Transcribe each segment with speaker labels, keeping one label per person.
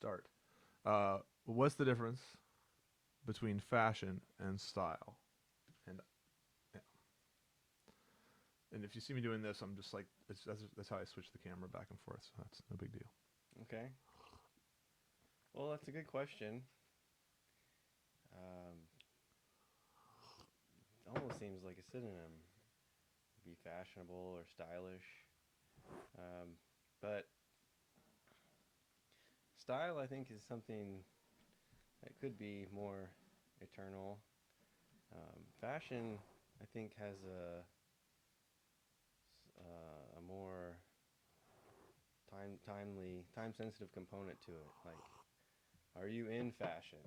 Speaker 1: start. What's the difference between fashion and style? And yeah. And if you see me doing this, I'm just like that's how I switch the camera back and forth. So that's no big deal.
Speaker 2: Okay. Well, that's a good question. Um, Almost seems like a synonym. Be fashionable or stylish. Um, but style, I think, is something that could be more eternal. Fashion, I think, has a more time sensitive component to it. Like, are you in fashion?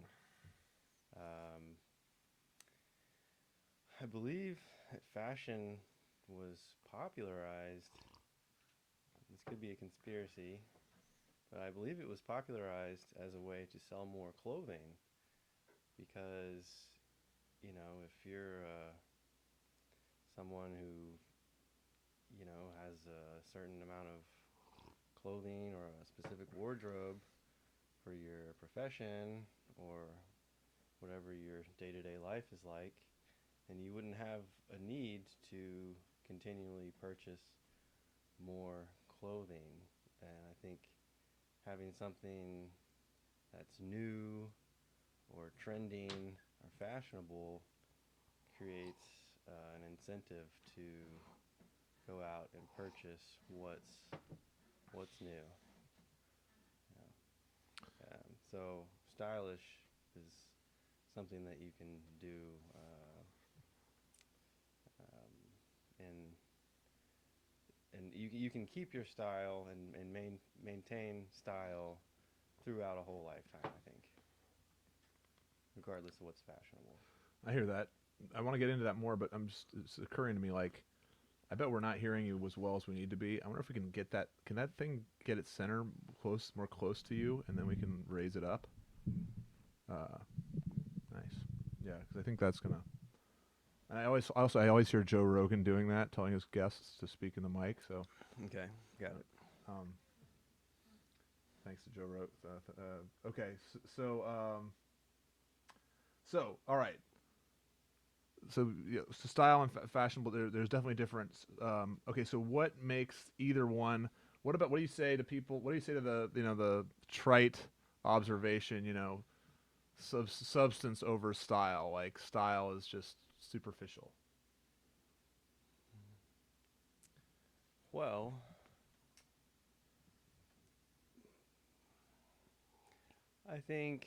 Speaker 2: Um, I believe that fashion was popularized. This could be a conspiracy, but I believe it was popularized as a way to sell more clothing because, if you're someone who, has a certain amount of clothing or a specific wardrobe for your profession or whatever your day to day life is like, then you wouldn't have a need to continually purchase more clothing. And I think having something that's new or trending or fashionable creates an incentive to go out and purchase what's new. So stylish is something that you can do um, and you can keep your style and maintain style throughout a whole lifetime, I think, regardless of what's fashionable.
Speaker 1: I hear that. I want to get into that more, but it's occurring to me like I bet we're not hearing you as well as we need to be. I wonder if we can get that. Can that thing get its center more close to you, and then we can raise it up? Uh, nice. Yeah, because I think that's gonna. And I always hear Joe Rogan doing that, telling his guests to speak in the mic. So,
Speaker 2: Okay, got it.
Speaker 1: um, thanks to Joe Rogan. Okay, so all right. So, yeah, so style and fashionable. There's definitely difference. Okay, so what makes either one? What do you say to people? What do you say to the trite observation? Substance over style. Like style is just superficial.
Speaker 2: Well, I think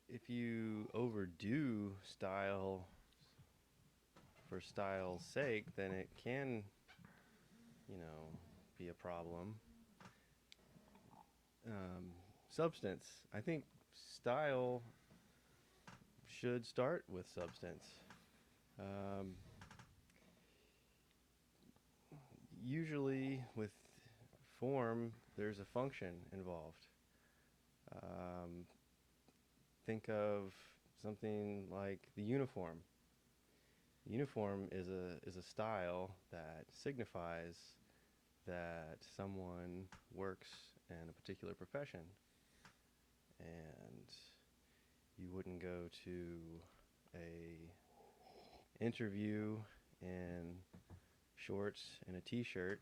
Speaker 2: if you overdo style for style's sake, then it can, be a problem. Substance. I think style should start with substance. Um, Usually, with form, there's a function involved. Um, think of something like the uniform. The uniform is a style that signifies that someone works in a particular profession, and you wouldn't go to a interview in shorts and a t-shirt,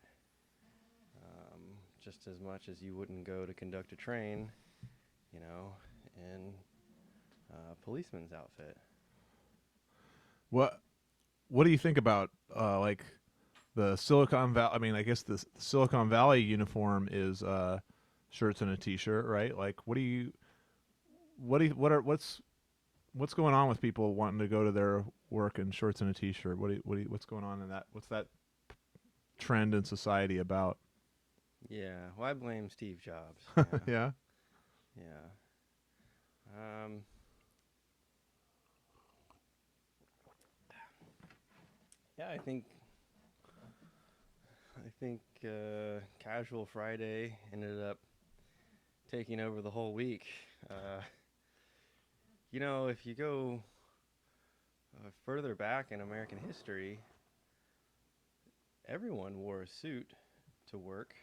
Speaker 2: um, just as much as you wouldn't go to conduct a train, in a policeman's outfit.
Speaker 1: What What do you think about like the Silicon Valley? I mean, I guess the Silicon Valley uniform is shirts and a t-shirt, right? Like, what's going on with people wanting to go to their work in shorts and a t-shirt? What's going on in that? What's that trend in society about?
Speaker 2: Yeah, well, I blame Steve Jobs. Yeah,
Speaker 1: Yeah.
Speaker 2: yeah. Um, yeah, I think Casual Friday ended up taking over the whole week. Uh, if you go further back in American history, everyone wore a suit to work.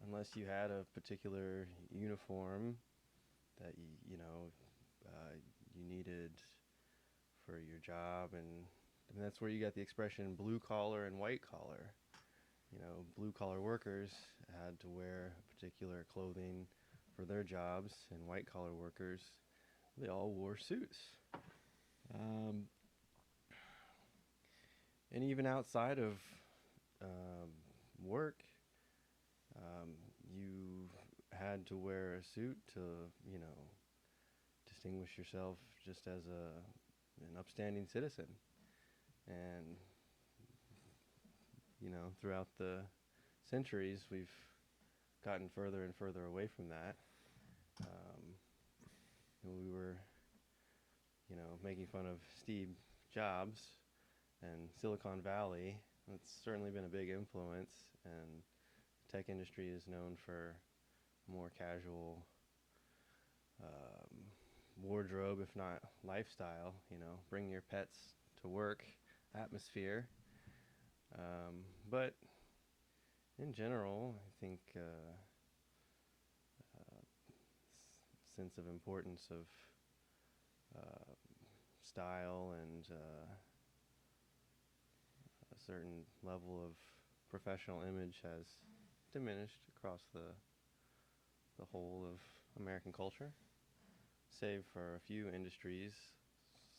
Speaker 2: unless you had a particular uniform that you needed for your job, and that's where you got the expression blue collar and white collar. Blue collar workers had to wear particular clothing for their jobs, and white collar workers, they all wore suits. Um, and even outside of um, work, you had to wear a suit to, you know, distinguish yourself just as an upstanding citizen. And throughout the centuries, we've gotten further and further away from that. And we were, making fun of Steve Jobs and Silicon Valley. That's certainly been a big influence, and the tech industry is known for more casual wardrobe, if not lifestyle. Bring your pets to work atmosphere. But in general, I think sense of importance of style and a certain level of professional image has diminished across the whole of American culture, save for a few industries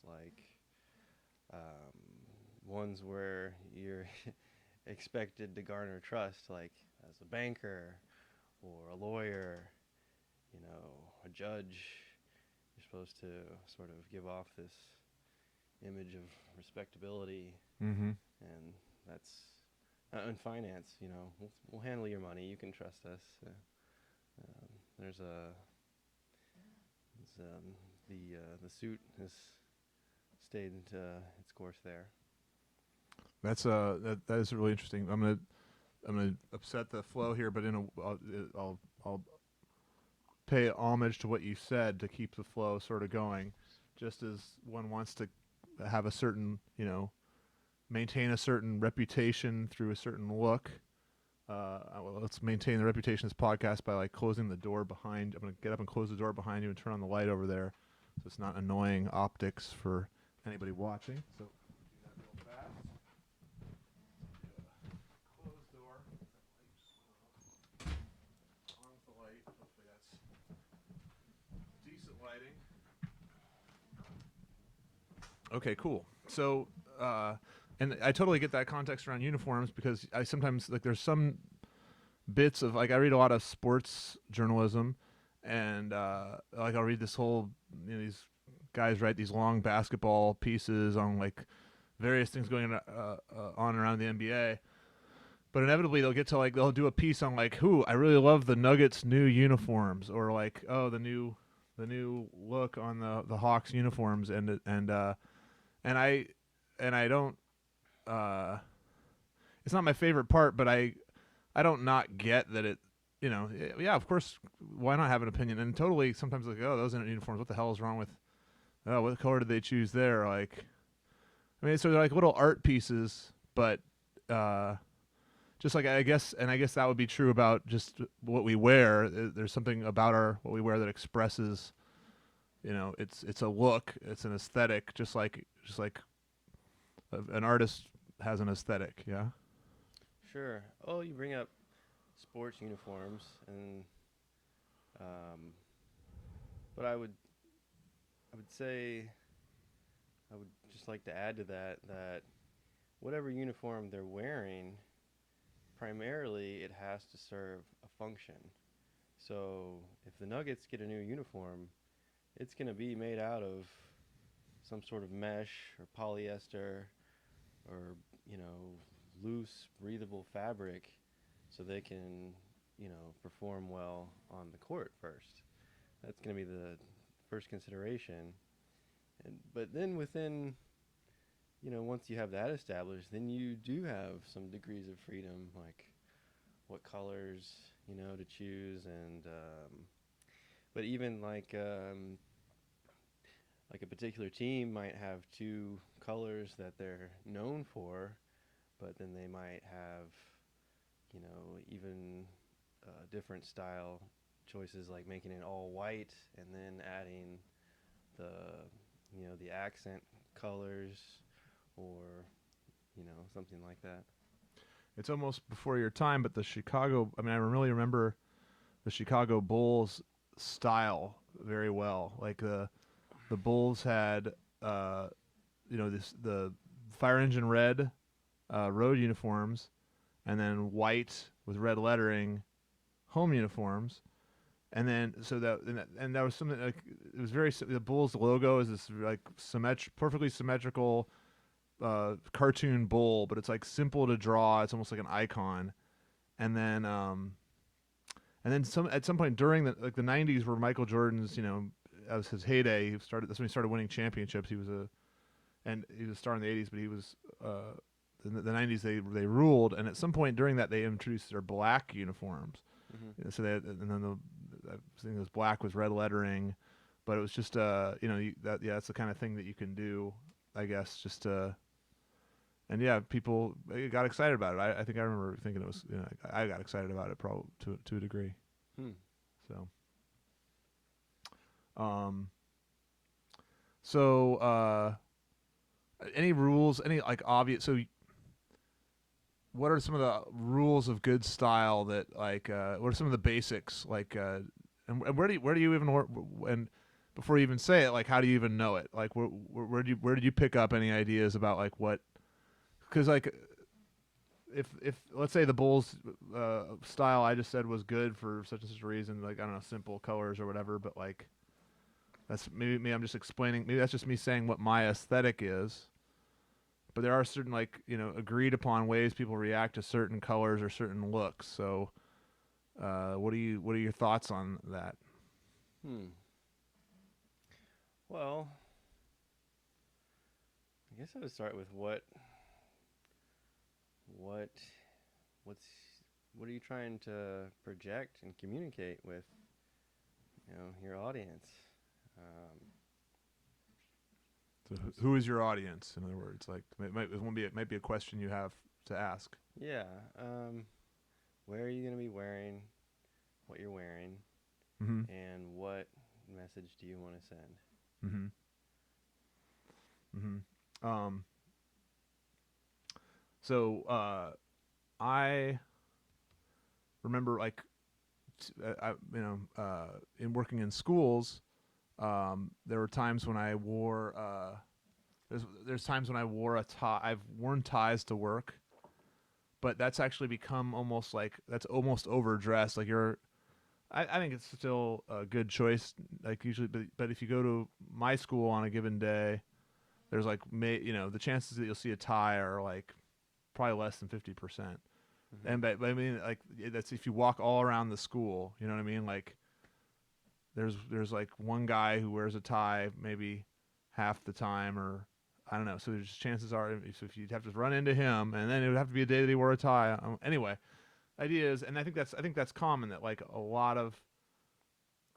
Speaker 2: like ones where you're expected to garner trust, like as a banker or a lawyer, a judge. You're supposed to sort of give off this image of respectability,
Speaker 1: Mm-hmm.
Speaker 2: and that's in finance. We'll handle your money. You can trust us. There's the suit has stayed its course there.
Speaker 1: That's that is really interesting. I'm gonna upset the flow here, but I'll pay homage to what you said to keep the flow sort of going. Just as one wants to have a certain, maintain a certain reputation through a certain look. Well, let's maintain the reputation of this podcast by like closing the door behind. I'm gonna get up and close the door behind you and turn on the light over there, so it's not annoying optics for anybody watching. So do that real fast. Close door. On with the light. Hopefully that's decent lighting. Okay, cool. So, and I totally get that context around uniforms, because I sometimes, like, there's some bits of, like, I read a lot of sports journalism, and like I'll read this whole, these guys write these long basketball pieces on like various things going on around the NBA. But inevitably they'll do a piece on like, I really love the Nuggets new uniforms, or like, the new look on the Hawks uniforms, and I don't it's not my favorite part, but I don't not get that it, yeah, of course, why not have an opinion? And totally, sometimes like, those aren't uniforms. What the hell is wrong with? Oh, what color did they choose there? Like, I mean, so they're like little art pieces, but just like I guess that would be true about just what we wear. There's something about what we wear that expresses, it's a look, it's an aesthetic, just like an artist has an aesthetic. Yeah.
Speaker 2: Sure. Oh, you bring up sports uniforms, and but I would say, I would just like to add to that whatever uniform they're wearing, primarily it has to serve a function. So if the Nuggets get a new uniform, it's going to be made out of some sort of mesh or polyester or, loose, breathable fabric, so they can, perform well on the court first. That's going to be the first consideration. But then within, once you have that established, then you do have some degrees of freedom, like what colors, to choose. And but even like a particular team might have two colors that they're known for, but then they might have, even different style choices, like making it all white and then adding the the accent colors, or something like that.
Speaker 1: It's almost before your time, but the Chicago. I mean, I really remember the Chicago Bulls style very well. Like the Bulls had the fire engine red road uniforms, and then white with red lettering home uniforms, and then and that was something like it was the Bulls logo is this like perfectly symmetrical cartoon bull, but it's like simple to draw. It's almost like an icon, and then some at some point during the 90s where Michael Jordan's as his heyday, that's when he started winning championships. He was a star in the 80s, but he was in the 90s they ruled, and at some point during that they introduced their black uniforms.
Speaker 2: Mm-hmm.
Speaker 1: So and then I think it was black with red lettering, but it was just that's the kind of thing that you can do, I guess, just and yeah, people got excited about it. I think I remember thinking it was I got excited about it probably to a degree. So any rules, any like obvious, so what are some of the rules of good style that like what are some of the basics like and where do you even and before you even say it, like how do you even know it, like where did you pick up any ideas about like what, because like if let's say the Bulls style I just said was good for such and such a reason, like I don't know, simple colors or whatever, but like that's maybe I'm just explaining, maybe that's just me saying what my aesthetic is. But there are certain agreed upon ways people react to certain colors or certain looks. So, what are your thoughts on that?
Speaker 2: Well, I guess I would start with what are you trying to project and communicate with your audience.
Speaker 1: So who is your audience? In other words, like it might be a question you have to ask.
Speaker 2: Yeah. Where are you going to be wearing what you're wearing, and what message do you want to send?
Speaker 1: So I remember like in working in schools, there were times when I wore there's times when I wore a tie. I've worn ties to work, but that's actually become that's almost overdressed. Like I think it's still a good choice. Like usually, but if you go to my school on a given day, there's like the chances that you'll see a tie are like probably less than 50%. And but I mean, like that's if you walk all around the school, you know what I mean? Like there's like one guy who wears a tie maybe half the time, or I don't know. So there's chances are if you'd have to run into him, and then it would have to be a day that he wore a tie. Anyway, ideas, and I think that's common, that like a lot of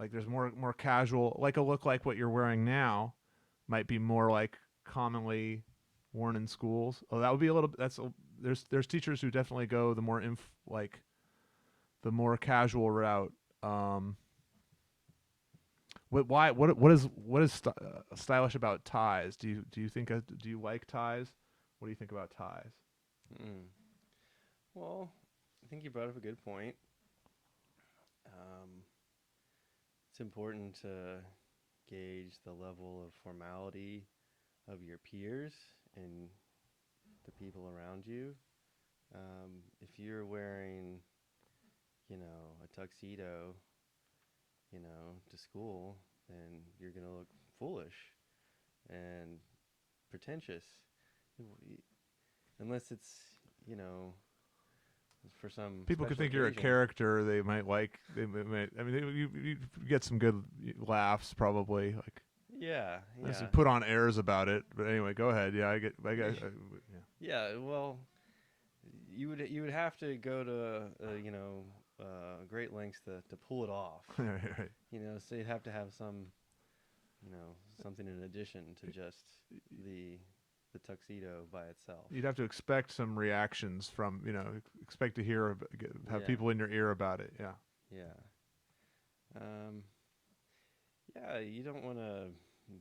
Speaker 1: like there's more casual, like a look like what you're wearing now might be more like commonly worn in schools. Oh, that would be a little. There's teachers who definitely go the more the more casual route. What is stylish about ties? Do you think do you like ties? What do you think about ties?
Speaker 2: Well, I think you brought up a good point. It's important to gauge the level of formality of your peers and the people around you. If you're wearing, a tuxedo, to school, then you're going to look foolish and pretentious. Unless it's, for some
Speaker 1: people could think
Speaker 2: occasion.
Speaker 1: you're a character. They might like. They might. I mean, you get some good laughs probably. Like
Speaker 2: yeah.
Speaker 1: put on airs about it. But anyway, go ahead. Yeah, I get. Yeah.
Speaker 2: Yeah. Well, you would have to go to great lengths to pull it off.
Speaker 1: Right.
Speaker 2: So you'd have to have some, something in addition to just the the tuxedo by itself.
Speaker 1: You'd have to expect some reactions from, expect to hear, have
Speaker 2: Yeah,
Speaker 1: people in your ear about it. Yeah.
Speaker 2: yeah, um, yeah. You don't want to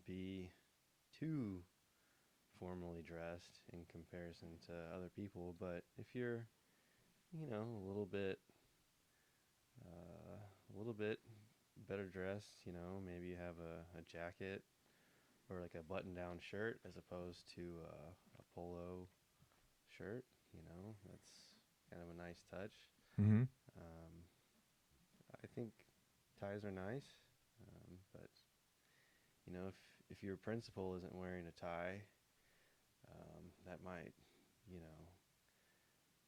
Speaker 2: be too formally dressed in comparison to other people, but if you're, a little bit better dressed, maybe you have a jacket or like a button-down shirt as opposed to a polo shirt. That's kind of a nice touch.
Speaker 1: Mm-hmm.
Speaker 2: Um, I think ties are nice, but if your principal isn't wearing a tie, that might, you know,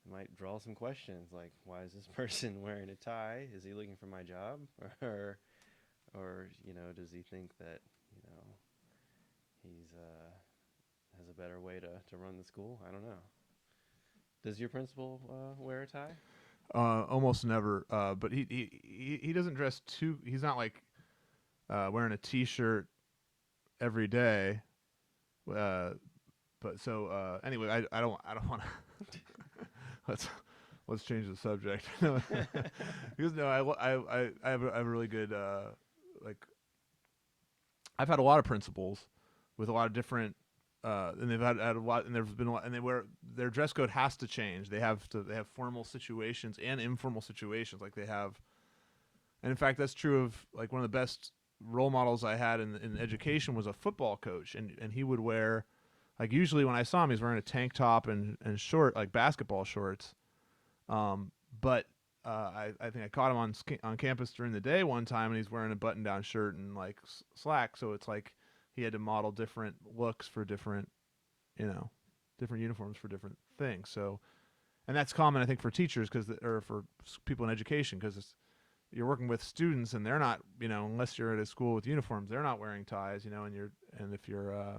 Speaker 2: it might draw some questions like, why is this person wearing a tie? Is he looking for my job, or does he think that he's has a better way to run the school? I don't know. Does your principal wear a tie?
Speaker 1: Almost never. But he doesn't dress too. He's not like wearing a T-shirt every day. Uh, but so anyway, I don't want to. let's let's change the subject. Because no, I have a really good like. I've had a lot of principals with a lot of different. And they've had a lot, and there's been a lot, and their dress code has to change. They have formal situations and informal situations, like they have, and in fact, that's true of like one of the best role models I had in education was a football coach, and he would wear, like usually when I saw him, he's wearing a tank top and short like basketball shorts, but I think I caught him on campus during the day one time, and he's wearing a button down shirt and like slacks, so it's like he had to model different looks for different, different uniforms for different things. So, and that's common, I think, for teachers or for people in education, because you're working with students and they're not, unless you're at a school with uniforms, they're not wearing ties, and if you're, I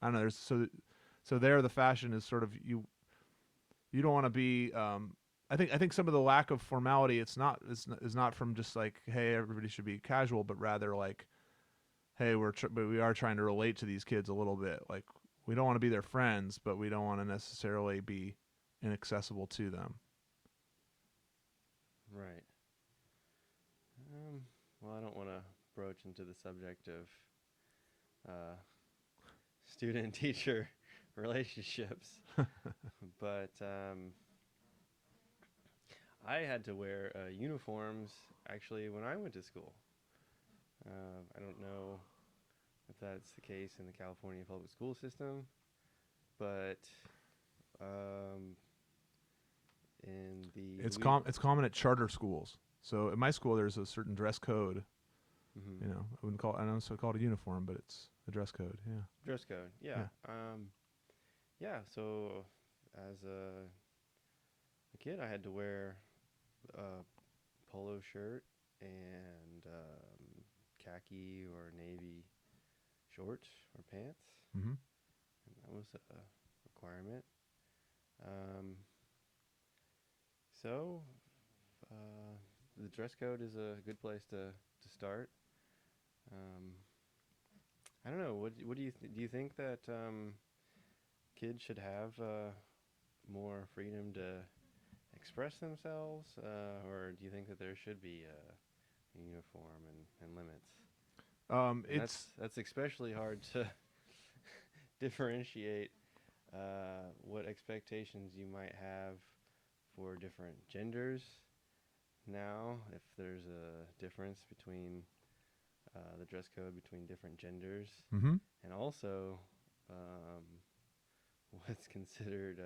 Speaker 1: don't know, so there the fashion is sort of you don't want to be, I think some of the lack of formality, is not from just like, hey, everybody should be casual, but rather like, hey, but we are trying to relate to these kids a little bit. Like, we don't want to be their friends, but we don't want to necessarily be inaccessible to them.
Speaker 2: Right. Well, I don't want to broach into the subject of student-teacher relationships, but I had to wear uniforms actually when I went to school. I don't know if that's the case in the California public school system, but in the
Speaker 1: It's common at charter schools. So at my school, there's a certain dress code.
Speaker 2: Mm-hmm.
Speaker 1: I don't so call it a uniform, but it's a dress code. Yeah.
Speaker 2: Dress code. Yeah. Yeah. So as a kid, I had to wear a polo shirt and khaki or navy shorts or pants.
Speaker 1: Mm-hmm.
Speaker 2: And that was a requirement. So the dress code is a good place to start. I don't know. What do you do? You think that kids should have more freedom to express themselves, or do you think that there should be a uniform and limits? And that's especially hard to differentiate what expectations you might have for different genders now, if there's a difference between the dress code between different genders,
Speaker 1: Mm-hmm.
Speaker 2: and also what's considered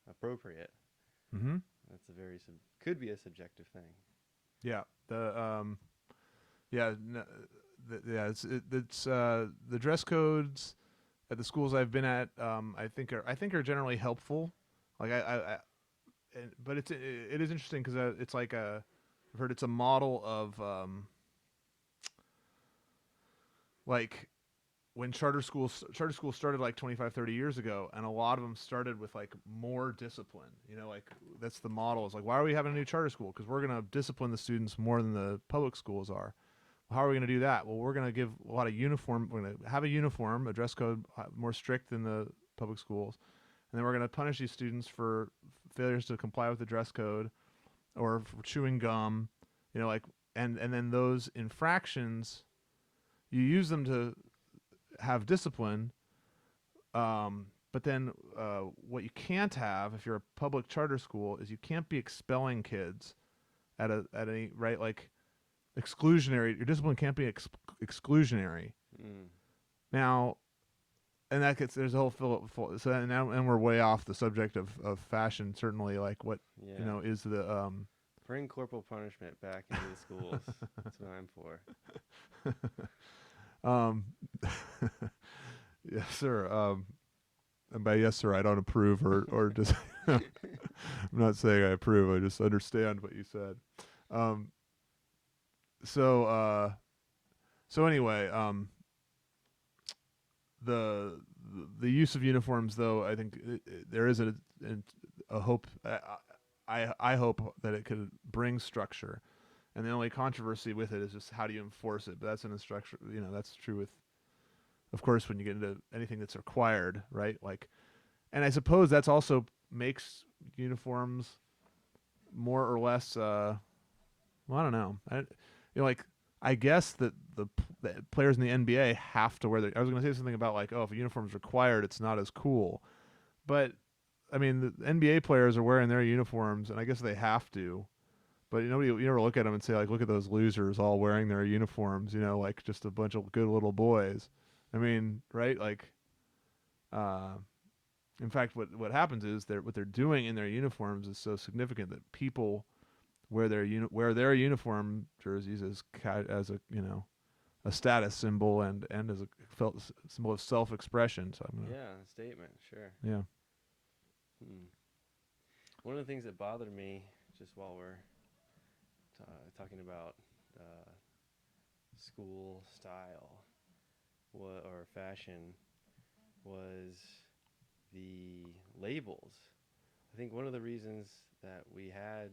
Speaker 2: appropriate.
Speaker 1: Mm-hmm.
Speaker 2: That's could be a subjective thing.
Speaker 1: Yeah. It's the dress codes at the schools I've been at. I think are generally helpful. Like but it is interesting because it's like I've heard it's a model of like when charter schools started like 25, 30 years ago, and a lot of them started with like more discipline. Like that's the model. Is like, why are we having a new charter school? Because we're going to discipline the students more than the public schools are. How are we going to do that? Well, we're going to give a lot of uniform. We're going to have a uniform, a dress code more strict than the public schools, and then we're going to punish these students for failures to comply with the dress code or for chewing gum. You know, like and then those infractions, you use them to have discipline. But then what you can't have if you're a public charter school is you can't be expelling kids at any right like exclusionary. Your discipline can't be exclusionary.
Speaker 2: Mm.
Speaker 1: Now, and that gets there's a whole so now and we're way off the subject of fashion. Certainly, like what
Speaker 2: Yeah.
Speaker 1: you know is the
Speaker 2: Bring corporal punishment back into the schools. That's what I'm for.
Speaker 1: yes sir. And by yes sir I don't approve or just I'm not saying I approve. I just understand what you said. So anyway, the use of uniforms, though, I think there is a hope. I hope that it could bring structure, and the only controversy with it is just how do you enforce it. But that's in a structure. You know, that's true with, of course, when you get into anything that's required, right? Like, and I suppose that's also makes uniforms more or less. Well, I don't know. Like I guess that the players in the NBA have to wear their. I was going to say something about like, oh, if a uniform is required, it's not as cool. But I mean, the NBA players are wearing their uniforms, and I guess they have to. But nobody, you never look at them and say like, look at those losers all wearing their uniforms. You know, like just a bunch of good little boys. I mean, right? Like, in fact, what happens is what they're doing in their uniforms is so significant that people wear their uniform jerseys as a you know a status symbol and as a symbol of self-expression. So I'm gonna,
Speaker 2: Yeah, statement, sure.
Speaker 1: yeah.
Speaker 2: One of the things that bothered me, just while we're talking about school style or fashion, was the labels. I think one of the reasons that we had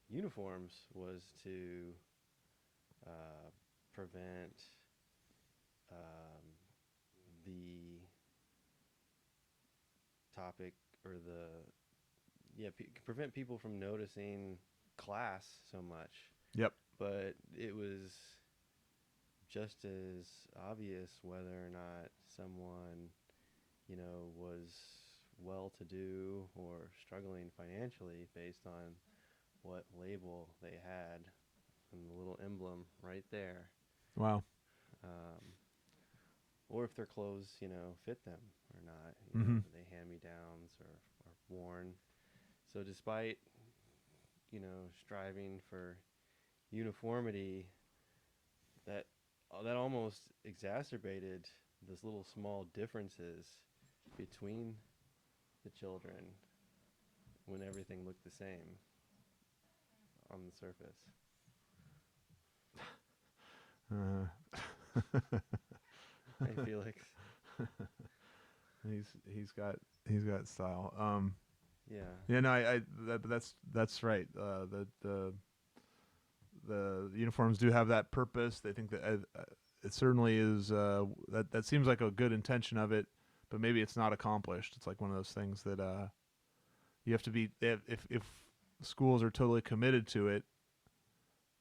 Speaker 2: uniforms was to prevent the topic or prevent people from noticing class so much.
Speaker 1: Yep.
Speaker 2: But it was just as obvious whether or not someone, was well-to-do or struggling financially based on what label they had and the little emblem right there.
Speaker 1: Wow.
Speaker 2: Or if their clothes, fit them or not.
Speaker 1: Mm-hmm.
Speaker 2: They hand-me-downs or worn. So despite, striving for uniformity, that almost exacerbated those little small differences between the children when everything looked the same on the surface. Hey, Felix.
Speaker 1: He's got style.
Speaker 2: Yeah.
Speaker 1: Yeah. No. That's right. The uniforms do have that purpose. They think that it certainly is. That seems like a good intention of it, but maybe it's not accomplished. It's like one of those things that you have to be. If schools are totally committed to it,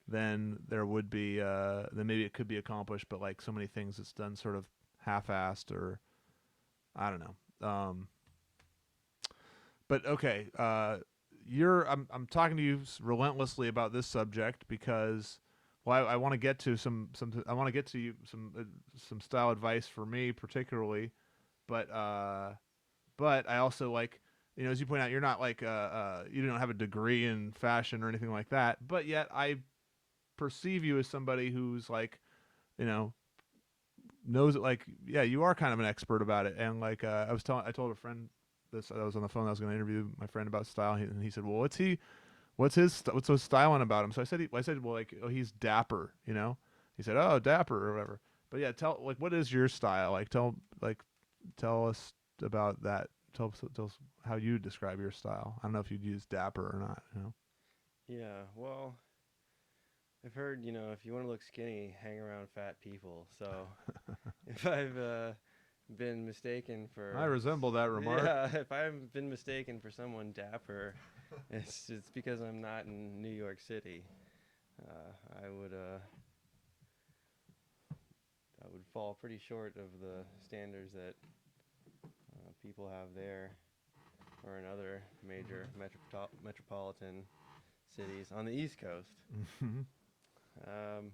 Speaker 1: then there would be. Then maybe it could be accomplished. But like so many things, it's done sort of half-assed, or I don't know. But okay. I'm talking to you relentlessly about this subject because, well, I want to get to I want to get to you some style advice for me particularly, but I also like, as you point out, you're not like you don't have a degree in fashion or anything like that, but yet I perceive you as somebody who's like, knows it. Like, yeah, you are kind of an expert about it, and like I told a friend. I was on the phone. I was going to interview my friend about style, and he said, "Well, what's so styling about him?" So I said, "Well, like, oh, he's dapper, He said, "Oh, dapper or whatever." But yeah, what is your style? Like, tell us about that. Tell us how you describe your style. I don't know if you'd use dapper or not.
Speaker 2: Yeah. Well, I've heard, if you want to look skinny, hang around fat people. So if I've been mistaken
Speaker 1: I
Speaker 2: for,
Speaker 1: resemble that remark.
Speaker 2: yeah, if I've been mistaken for someone dapper, it's because I'm not in New York City. I would fall pretty short of the standards that people have there or in other major metropolitan cities on the East Coast. Um,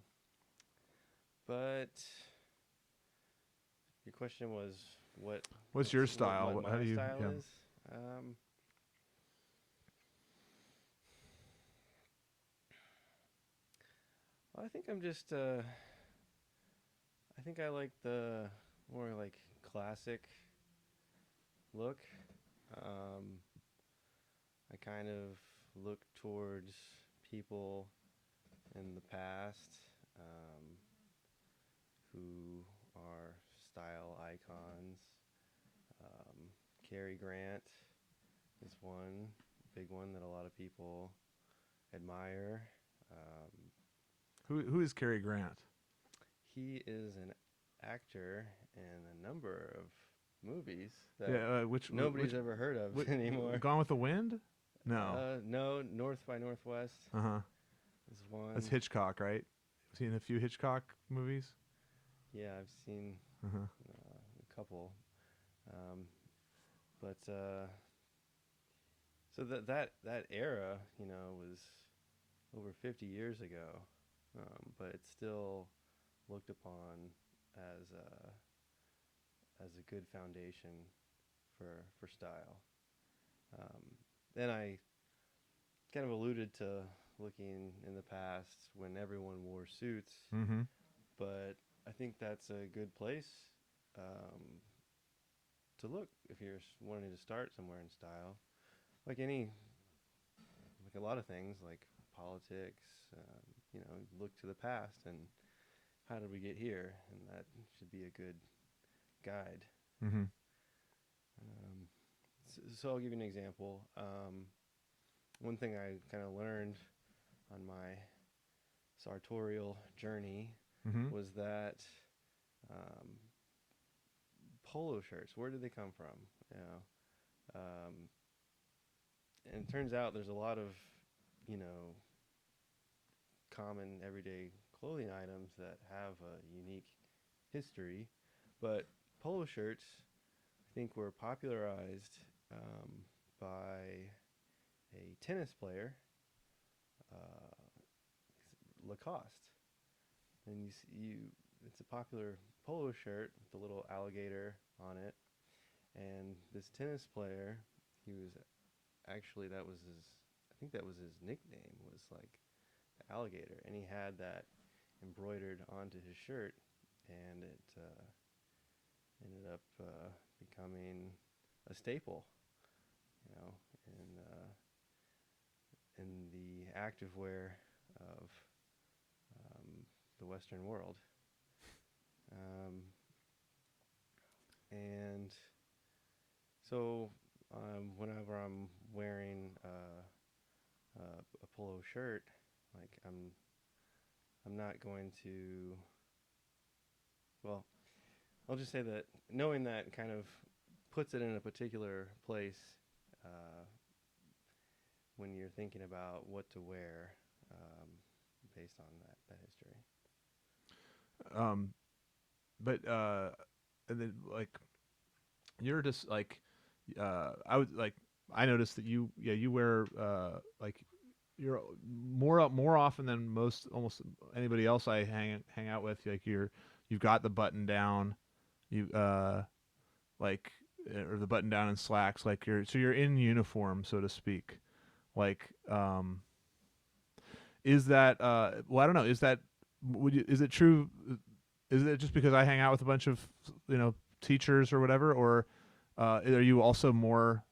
Speaker 2: but your question was
Speaker 1: What's your style?
Speaker 2: what
Speaker 1: How
Speaker 2: my
Speaker 1: do you?
Speaker 2: style
Speaker 1: Yeah.
Speaker 2: is. Well, I think I'm just. I think I like the more like classic look. Um, I kind of look towards people in the past who are style icons. Um, Cary Grant is one big one that a lot of people admire. Um,
Speaker 1: Who is Cary Grant?
Speaker 2: he is an actor in a number of movies that
Speaker 1: Yeah.
Speaker 2: nobody's ever heard of
Speaker 1: Which
Speaker 2: anymore.
Speaker 1: Gone with the Wind? No.
Speaker 2: No, North by Northwest
Speaker 1: Uh huh.
Speaker 2: is one.
Speaker 1: That's Hitchcock, right? Seen a few Hitchcock movies.
Speaker 2: Yeah, I've seen
Speaker 1: Uh huh.
Speaker 2: a couple. Um, but so that era, was over 50 years ago, but it's still looked upon as a good foundation for style. Um, then I kind of alluded to looking in the past when everyone wore suits,
Speaker 1: Mm-hmm.
Speaker 2: but I think that's a good place to look if you're wanting to start somewhere in style. Like like a lot of things, like politics, look to the past and how did we get here, and that should be a good guide.
Speaker 1: Mm-hmm.
Speaker 2: So I'll give you an example. One thing I kind of learned on my sartorial journey
Speaker 1: Mm-hmm.
Speaker 2: was that um, polo shirts, where did they come from? Um, and it turns out there's a lot of, you know, common everyday clothing items that have a unique history, but polo shirts, I think, were popularized by a tennis player, uh, Lacoste, and it's a popular polo shirt with a little alligator on it, and this tennis player, he was actually that was his, I think that was his nickname, was like the alligator, and he had that embroidered onto his shirt, and it ended up becoming a staple, in the activewear of the Western world. Um, and so whenever I'm wearing a polo shirt, like I'm not going to. Well, I'll just say that knowing that kind of puts it in a particular place uh, when you're thinking about what to wear based on that history.
Speaker 1: Um, but and then like you're just like I would like I noticed that you wear like you're more often than most almost anybody else I hang out with, like you've got the button down, you like or the button down and slacks, like you're in uniform, so to speak. Like is that well, I don't know, is that is it true, is it just because I hang out with a bunch of teachers or whatever, or are you also more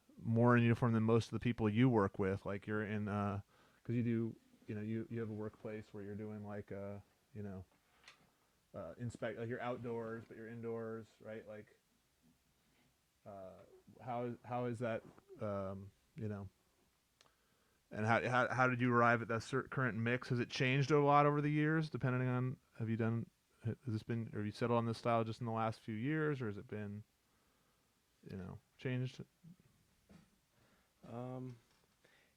Speaker 1: in uniform than most of the people you work with? Like you're in because you do, you have a workplace where you're doing like you know inspect, like you're outdoors but you're indoors, right? Like how is that, you know And how did you arrive at that current mix? Has it changed a lot over the years, depending on have you done? Has this been, or have you settled on this style just in the last few years, or has it been, changed?
Speaker 2: Um,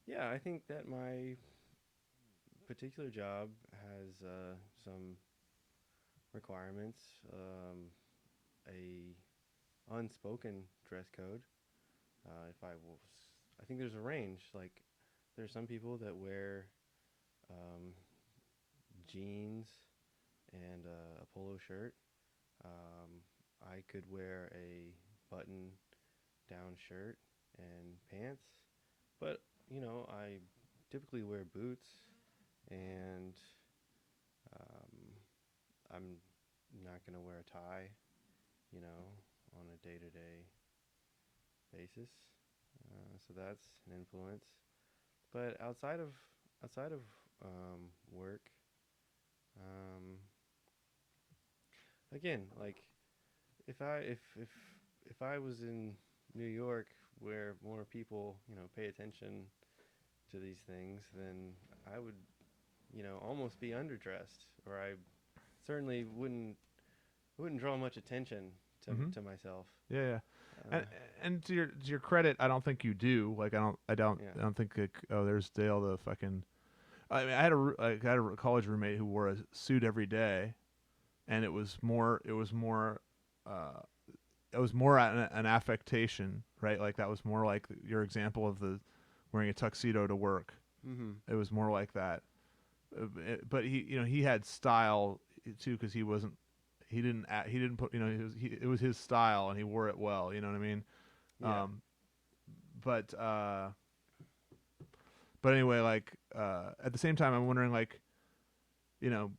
Speaker 2: yeah, I think that my particular job has some requirements, a unspoken dress code. If I was, I think there's a range. Like, there's some people that wear um, jeans and a polo shirt. I could wear a button-down shirt and pants, but I typically wear boots, and um, I'm not gonna wear a tie, on a day-to-day basis. So that's an influence. But outside of work, um, again, like if I was in New York where more people pay attention to these things, then I would almost be underdressed, or I certainly wouldn't draw much attention
Speaker 1: Mm-hmm.
Speaker 2: to myself.
Speaker 1: Yeah, yeah.
Speaker 2: Uh,
Speaker 1: And and to your credit, I don't think you do. Like
Speaker 2: yeah.
Speaker 1: I don't think like, oh, there's Dale the fucking. I mean, I had a college roommate who wore a suit every day, and uh, it was more an affectation, right? Like that was more like your example of the wearing a tuxedo to work.
Speaker 2: Mm-hmm.
Speaker 1: It was more like that. But he had style too because he didn't put it was his style and he wore it well. You know what I mean?
Speaker 2: Yeah.
Speaker 1: Um, but anyway, like at the same time, I'm wondering like you know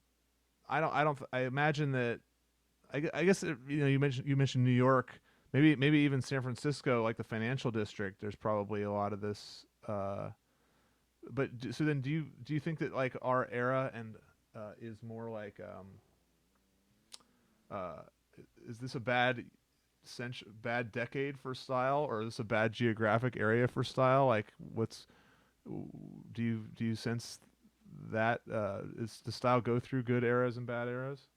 Speaker 1: I don't I imagine that I guess you mentioned New York, maybe even San Francisco, like the financial district. There's probably a lot of this. So then, do you think that like our era and is more like uh, is this a bad decade for style, or is this a bad geographic area for style? Like, do you sense that is the style go through good eras and bad eras?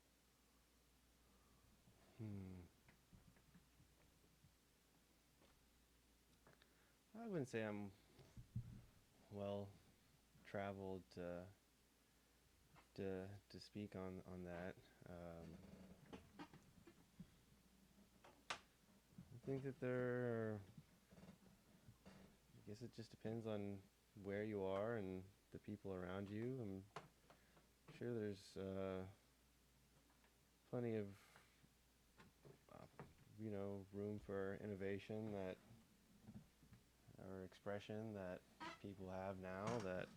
Speaker 2: Hmm. I wouldn't say I'm well traveled to to speak on that. I think that I guess it just depends on where you are and the people around you. I'm sure there's plenty of room for innovation that or expression that people have now that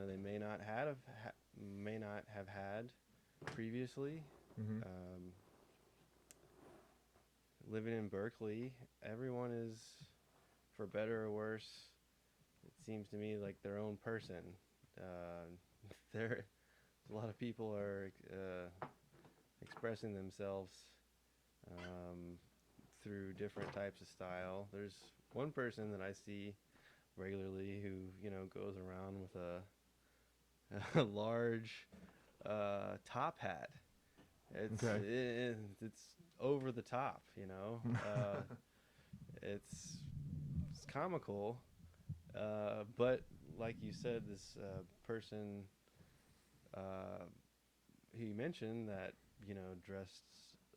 Speaker 2: they may not have had previously.
Speaker 1: Mm-hmm.
Speaker 2: Um, Living in Berkeley, everyone is, for better or worse, it seems to me like their own person. Uh, there, a lot of people are expressing themselves um, through different types of style. There's one person that I see regularly who goes around with a large top hat.
Speaker 1: Okay.
Speaker 2: It's over the top, it's it's comical, but like you said, this person uh, who you mentioned that dressed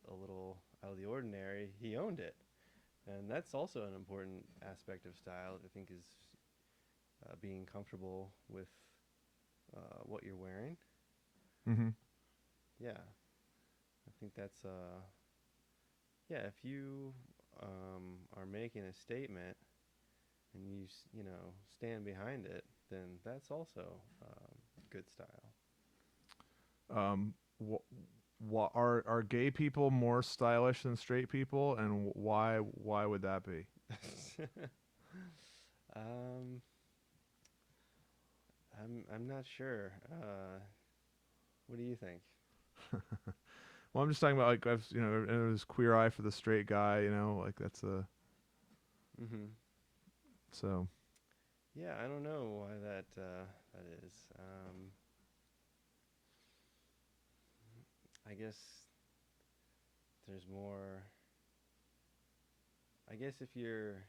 Speaker 2: a little out of the ordinary, he owned it, and that's also an important aspect of style. I think is being comfortable with what you're wearing.
Speaker 1: Mm-hmm.
Speaker 2: Yeah, I think that's yeah. If you are making a statement and you stand behind it, then that's also good style.
Speaker 1: Are gay people more stylish than straight people, and why would that be?
Speaker 2: um, I'm not sure. What do you think?
Speaker 1: Well, I'm just talking about like there's queer eye for the straight guy, like that's a
Speaker 2: Mm-hmm.
Speaker 1: so
Speaker 2: Yeah, I don't know why that is. I guess there's more. I guess if you're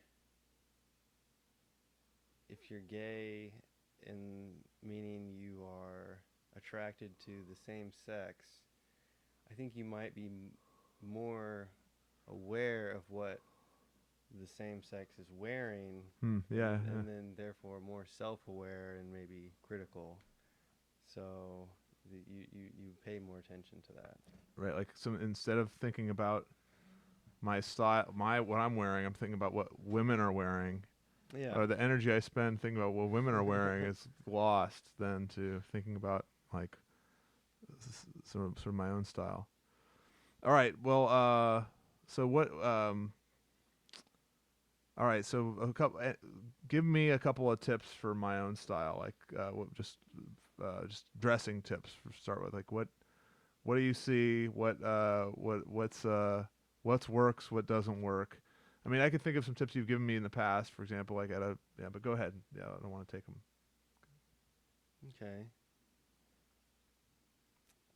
Speaker 2: gay, and meaning you are attracted to the same sex, I think you might be more aware of what the same sex is wearing,
Speaker 1: Hmm. Yeah. Yeah.
Speaker 2: and then therefore more self-aware and maybe critical. So you pay more attention to that.
Speaker 1: Right. Like some instead of thinking about my style, my what I'm wearing, I'm thinking about what women are wearing,
Speaker 2: Yeah.
Speaker 1: or the energy I spend thinking about what women are wearing is lost then to thinking about like sort of my own style. All right. Well, so what? All right. So give me a couple of tips for my own style, like just dressing tips for start with. Like what do you see? What's works? What doesn't work? I mean, I could think of some tips you've given me in the past, for example, like at a yeah. But go ahead. Yeah, I don't want to take them.
Speaker 2: Okay.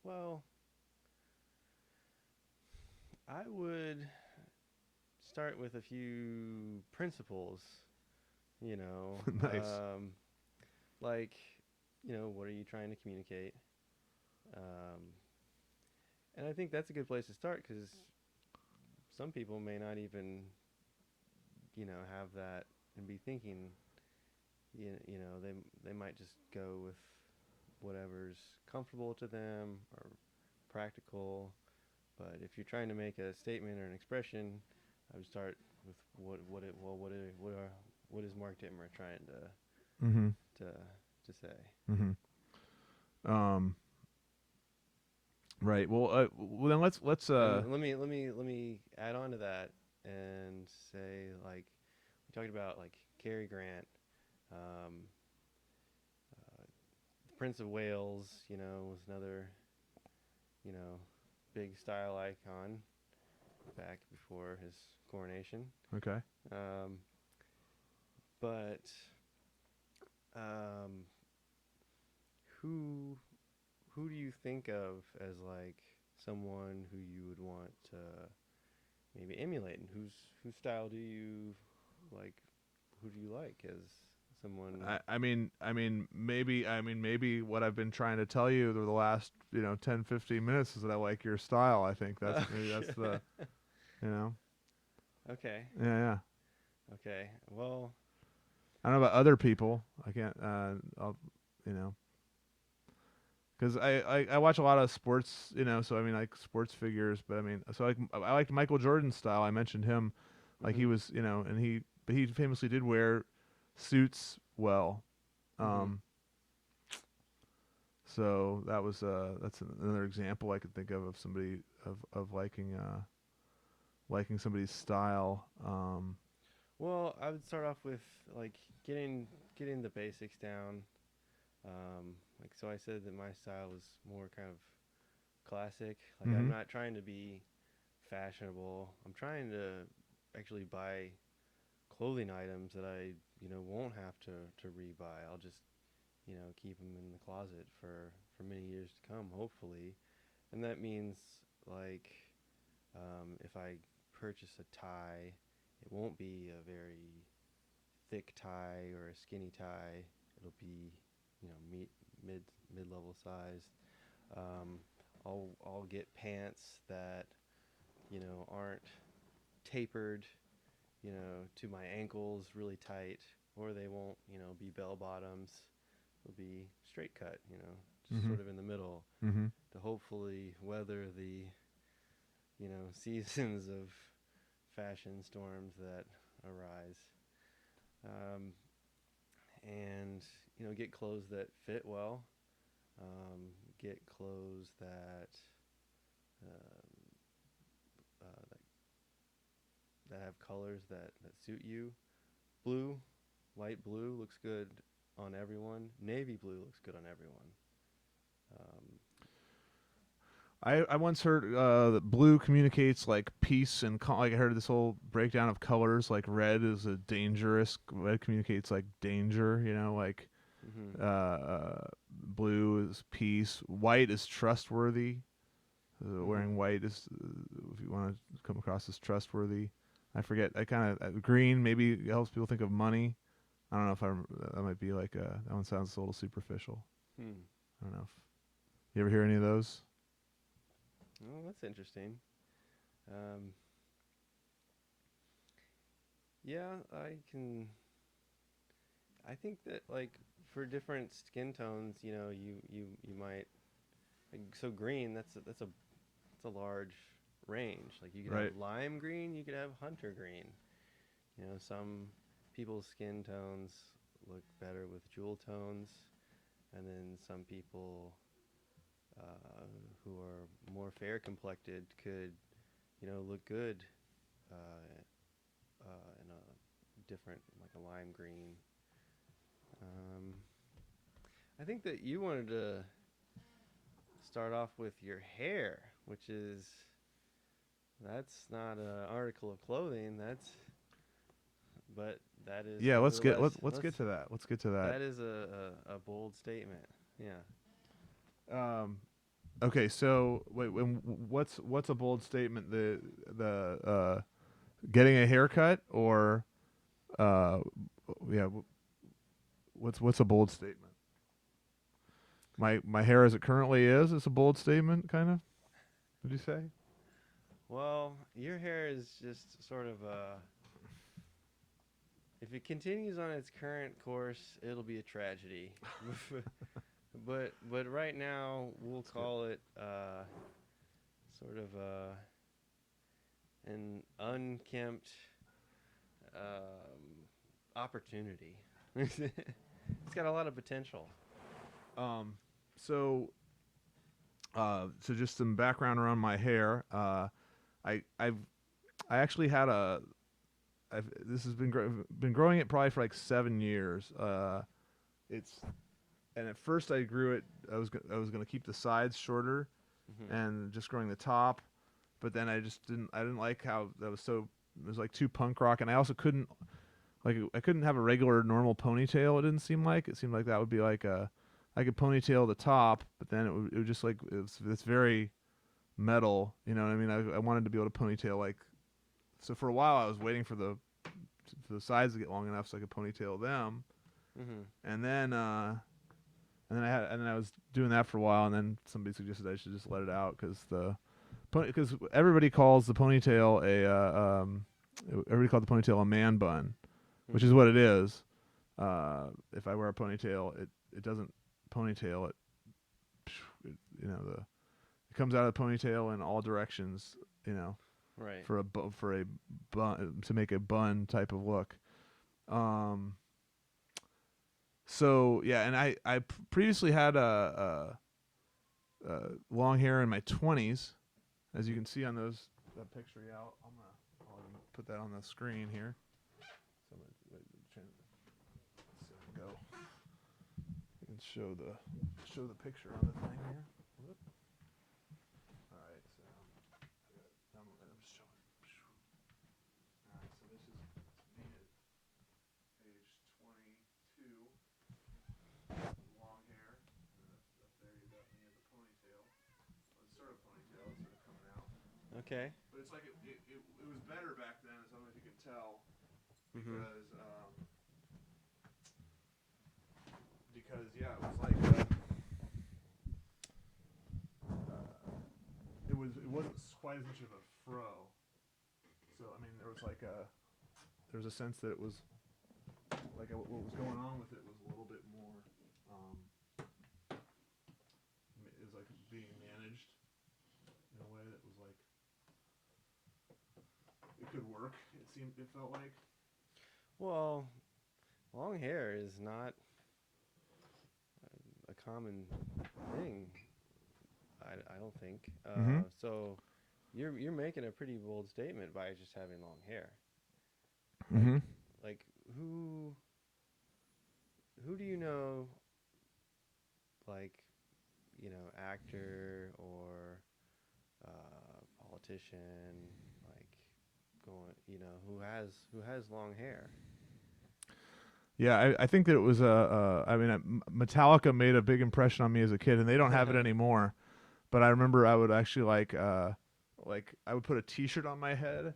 Speaker 2: Well, I would start with a few principles. You know,
Speaker 1: Nice.
Speaker 2: like, what are you trying to communicate? Um, and I think that's a good place to start because some people may not even, have that and be thinking, they might just go with whatever's comfortable to them or practical. But if you're trying to make a statement or an expression, I would start with what is Mark Dittmer trying
Speaker 1: Mm-hmm.
Speaker 2: to say.
Speaker 1: Mm-hmm. Um. Right. Well then
Speaker 2: And let me add on to that and say, like, we talked about like Cary Grant, um, the Prince of Wales. Was another you know big style icon back before his coronation.
Speaker 1: Okay.
Speaker 2: Um, but um, who who do you think of as like someone who you would want to maybe emulate, and whose style do you like? Who do you like as someone?
Speaker 1: Maybe what I've been trying to tell you over the last 10, 15 minutes is that I like your style. I think that's the you know
Speaker 2: Okay,
Speaker 1: yeah, yeah.
Speaker 2: okay. Well,
Speaker 1: I don't know about other people. I can't. I'll you know because I watch a lot of sports. So I mean like sports figures, but I mean so I like Michael Jordan's style. I mentioned him, like he
Speaker 2: mhm,
Speaker 1: was and he famously did wear suits well.
Speaker 2: mhm.
Speaker 1: Um, So that's another example I could think of somebody of liking somebody's style.
Speaker 2: Well, I would start off with like getting the basics down. Like, so I said that my style was more kind of classic. Like, I'm
Speaker 1: Mm-hmm.
Speaker 2: not trying to be fashionable. I'm trying to actually buy clothing items that I won't have to rebuy. I'll just keep them in the closet for many years to come, hopefully. And that means, like, if I purchase a tie, it won't be a very thick tie or a skinny tie. It'll be mid mid level sized. Um, I'll get pants that aren't tapered to my ankles really tight, or they won't be bell bottoms. They'll be straight cut, just
Speaker 1: Mm-hmm.
Speaker 2: sort of in the middle,
Speaker 1: Mm-hmm.
Speaker 2: to hopefully weather the seasons of fashion storms that arise. Um, and get clothes that fit well. Get clothes uh, that have colors that suit you. Blue, light blue looks good on everyone. Navy blue looks good on everyone. Um,
Speaker 1: I once heard that blue communicates like peace and like I heard this whole breakdown of colors. Like red is a dangerous. Red communicates like danger. You know, like
Speaker 2: Mm-hmm.
Speaker 1: blue is peace. White is trustworthy.
Speaker 2: Mm-hmm.
Speaker 1: Wearing white is if you want to come across as trustworthy. I forget. I kind of green maybe helps people think of money. I don't know if that might be like that one sounds a little superficial.
Speaker 2: Hmm.
Speaker 1: I don't know if you ever hear any of those.
Speaker 2: Well, that's interesting. Um, yeah, I can. I think that like for different skin tones, you might like, so green. That's a large range. Like you could have
Speaker 1: Right.
Speaker 2: lime green, you could have hunter green. Some people's skin tones look better with jewel tones, and then some people who are more fair complected could, look good in a different, like a lime green. Um, I think that you wanted to start off with your hair, which is that's not an article of clothing. But that is
Speaker 1: Yeah.
Speaker 2: nevertheless
Speaker 1: Let's get to that. Let's get to that.
Speaker 2: that is a bold statement. Yeah.
Speaker 1: Um, okay, so wait, what's a bold statement? The getting a haircut or uh, yeah, what's a bold statement? My hair as it currently is a bold statement, kind of. Would you say?
Speaker 2: Well, your hair is just sort of if it continues on its current course, it'll be a tragedy. But right now we'll
Speaker 1: That's good.
Speaker 2: call it sort of an unkempt opportunity. It's got a lot of potential.
Speaker 1: Um, so so just some background around my hair. I've I actually had this has been growing it probably for like 7 years. It's and at first I grew it. I was gonna keep the sides shorter
Speaker 2: Hmm.
Speaker 1: and just growing the top, but then I didn't like how that was so. It was like too punk rock, and I also couldn't I couldn't have a regular normal ponytail. It didn't seem like it seemed like that would be like a I could ponytail the top, but then it would just like it's very metal. You know what I mean? I wanted to be able to ponytail like so for a while I was waiting for the sides to get long enough so I could ponytail them,
Speaker 2: Hmm.
Speaker 1: and then and then I was doing that for a while, and then somebody suggested I should just let it out because everybody calls the ponytail everybody called the ponytail a man bun, which is
Speaker 2: Hmm.
Speaker 1: what it is. If I wear a ponytail, it doesn't ponytail you know it comes out of the ponytail in all directions. You know,
Speaker 2: Right.
Speaker 1: for a bun to make a bun type of look. Um, so yeah, and I previously had long hair in my 20s, as you can see on that picture. Yeah, I'll put that on the screen here. So I'm go. I can show the picture on the thing here. Whoop. All right, so I'm just showing. All right, so this is me at age 22, long hair. Up there you got me as a ponytail. Well, it's sort of ponytail. It's sort of coming out.
Speaker 2: Okay.
Speaker 1: But it's like it was better back then, as I don't know if you can tell,
Speaker 2: Hmm.
Speaker 1: because yeah, it was like it wasn't quite as much of a fro. So I mean, there was a sense that it was like what was going on with it was a little bit more. Um, it was like being managed in a way that was like it could work. It felt like.
Speaker 2: Well, long hair is not a common thing. I don't think.
Speaker 1: Mm-hmm.
Speaker 2: So you're making a pretty bold statement by just having long hair. Like
Speaker 1: Mm-hmm.
Speaker 2: like who do you know, like, actor or politician, like going, who has long hair.
Speaker 1: Yeah, I think that it was Metallica made a big impression on me as a kid, and they don't have it anymore. But I remember I would actually like I would put a T-shirt on my head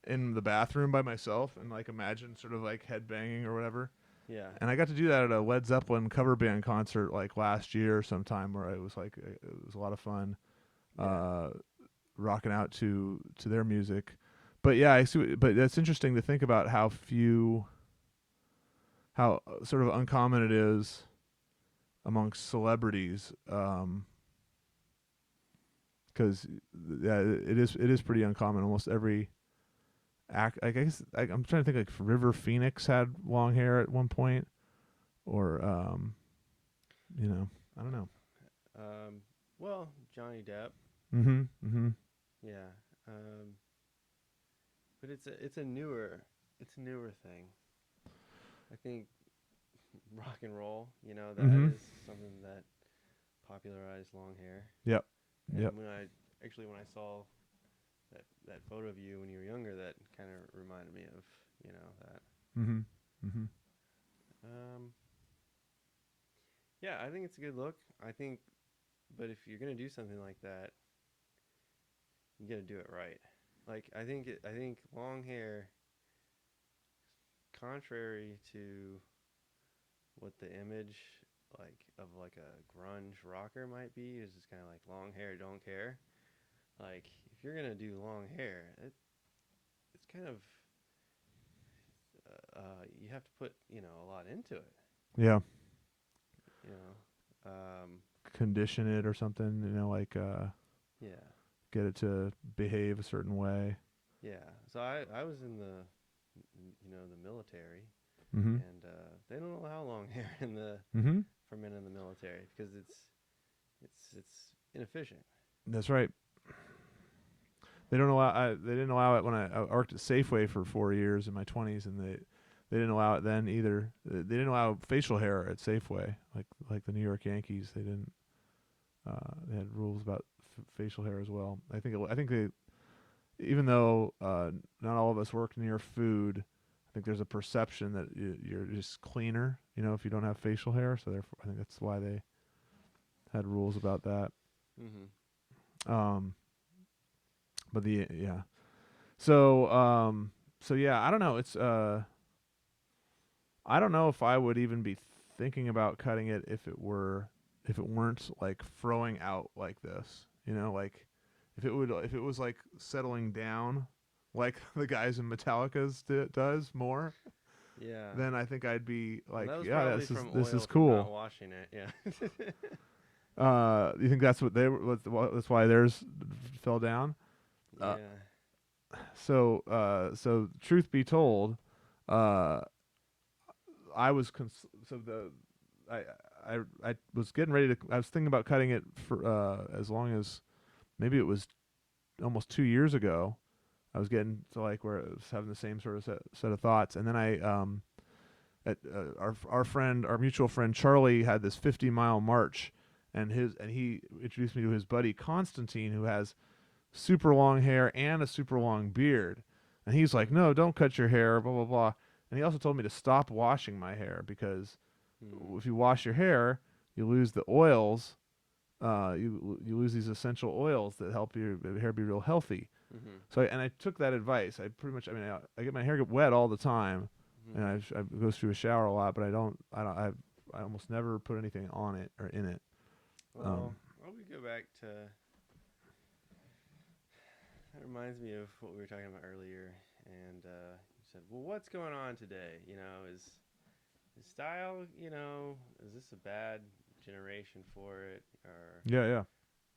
Speaker 1: in the bathroom by myself and like imagine sort of like head banging or whatever.
Speaker 2: Yeah.
Speaker 1: And I got to do that at a Led Zeppelin cover band concert like last year sometime, where it was a lot of fun,
Speaker 2: Yeah.
Speaker 1: rocking out to their music. But yeah, I see. But that's interesting to think about how sort of uncommon it is amongst celebrities. Because yeah, it is pretty uncommon. Almost every I guess I'm trying to think like River Phoenix had long hair at one point, or I don't know.
Speaker 2: Well, Johnny Depp.
Speaker 1: Mm-hmm. Mm-hmm.
Speaker 2: Yeah. But it's a newer thing. I think rock and roll, that
Speaker 1: Mm-hmm.
Speaker 2: is something that popularized long hair.
Speaker 1: Yep.
Speaker 2: And
Speaker 1: Yep.
Speaker 2: when I saw that photo of you when you were younger, that kind of reminded me of that.
Speaker 1: Mm-hmm. Mm-hmm.
Speaker 2: Um, yeah, I think it's a good look. I think, but if you're gonna do something like that, you gotta do it right. Like I think long hair, contrary to what the image like of like a grunge rocker might be, is just kind of like long hair, don't care. Like if you're gonna do long hair, it's kind of you have to put a lot into it.
Speaker 1: Yeah.
Speaker 2: You know,
Speaker 1: Condition it or something. Like
Speaker 2: yeah,
Speaker 1: get it to behave a certain way.
Speaker 2: yeah. So I was in the military,
Speaker 1: Mm-hmm.
Speaker 2: and they don't allow long hair in the
Speaker 1: Mm-hmm.
Speaker 2: for men in the military because it's inefficient.
Speaker 1: That's right. They don't allow. They didn't allow it when I worked at Safeway for 4 years in my 20s, and they didn't allow it then either. They didn't allow facial hair at Safeway, like the New York Yankees. They didn't. They had rules about facial hair as well. I think they, even though not all of us work near food, I think there's a perception that you're just cleaner, if you don't have facial hair. So therefore, I think that's why they had rules about that.
Speaker 2: Mm-hmm.
Speaker 1: Um, but yeah. So yeah, I don't know. I don't know if I would even be thinking about cutting it if it weren't like throwing out like this. Like if it was like settling down like the guys in Metallica's does more,
Speaker 2: Yeah.
Speaker 1: then I think I'd be
Speaker 2: Well,
Speaker 1: like,
Speaker 2: that was
Speaker 1: yeah,
Speaker 2: probably
Speaker 1: this is
Speaker 2: from
Speaker 1: this
Speaker 2: oil
Speaker 1: is
Speaker 2: from not
Speaker 1: cool.
Speaker 2: washing it. Yeah.
Speaker 1: You think that's what that's why theirs fell down? Uh,
Speaker 2: Yeah.
Speaker 1: so truth be told, uh, I was so the I was getting ready to. I was thinking about cutting it for as long as maybe it was almost 2 years ago. I was getting to like where I was having the same sort of set of thoughts, and then I at our mutual friend Charlie had this 50-mile march, and he introduced me to his buddy Constantine, who has super long hair and a super long beard. And he's like, no, don't cut your hair, blah, blah, blah. And he also told me to stop washing my hair because
Speaker 2: Hmm.
Speaker 1: if you wash your hair, you lose the oils. You lose these essential oils that help your hair be real healthy.
Speaker 2: Mm-hmm.
Speaker 1: So I took that advice. I get my hair get wet all the time, and
Speaker 2: Mm-hmm.
Speaker 1: I go through a shower a lot, but I almost never put anything on it or in it.
Speaker 2: Well, we go back to. That reminds me of what we were talking about earlier, and you said, "Well, what's going on today? Is style? Is this a bad generation for it, or
Speaker 1: Yeah, yeah.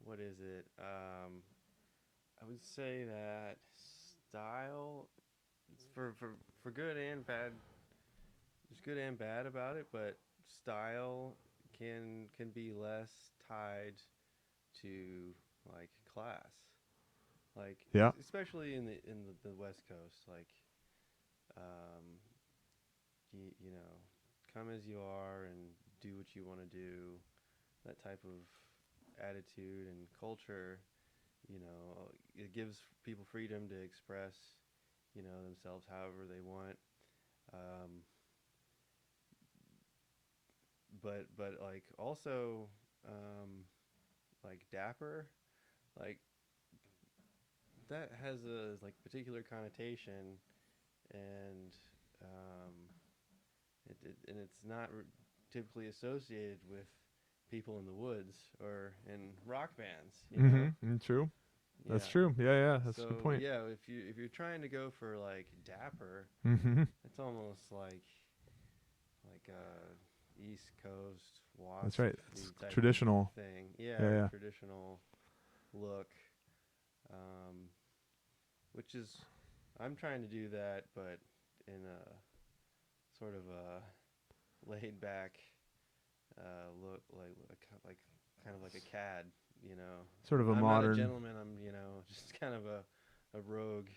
Speaker 2: what is it?" I would say that style, it's for good and bad. There's good and bad about it, but style can be less tied to like class, like
Speaker 1: Yeah.
Speaker 2: especially in the West Coast, like um, you know, come as you are and do what you want to do. That type of attitude and culture, it gives people freedom to express, themselves however they want. Um, but like also, like dapper, like that has a like particular connotation, and um, and it's not typically associated with people in the woods or in rock bands.
Speaker 1: True. That's
Speaker 2: Yeah.
Speaker 1: true. Yeah, yeah. That's a good
Speaker 2: So
Speaker 1: point.
Speaker 2: yeah, if you're trying to go for like dapper,
Speaker 1: Mm-hmm.
Speaker 2: it's almost like a East Coast
Speaker 1: That's right.
Speaker 2: waspy
Speaker 1: It's
Speaker 2: type of
Speaker 1: traditional.
Speaker 2: thing. Yeah,
Speaker 1: Yeah,
Speaker 2: or
Speaker 1: yeah.
Speaker 2: traditional look, um, which is I'm trying to do that, but in a sort of a laid back look, like kind of like a cad. You know,
Speaker 1: Sort of a
Speaker 2: I'm not a
Speaker 1: modern.
Speaker 2: gentleman. I'm just kind of a rogue,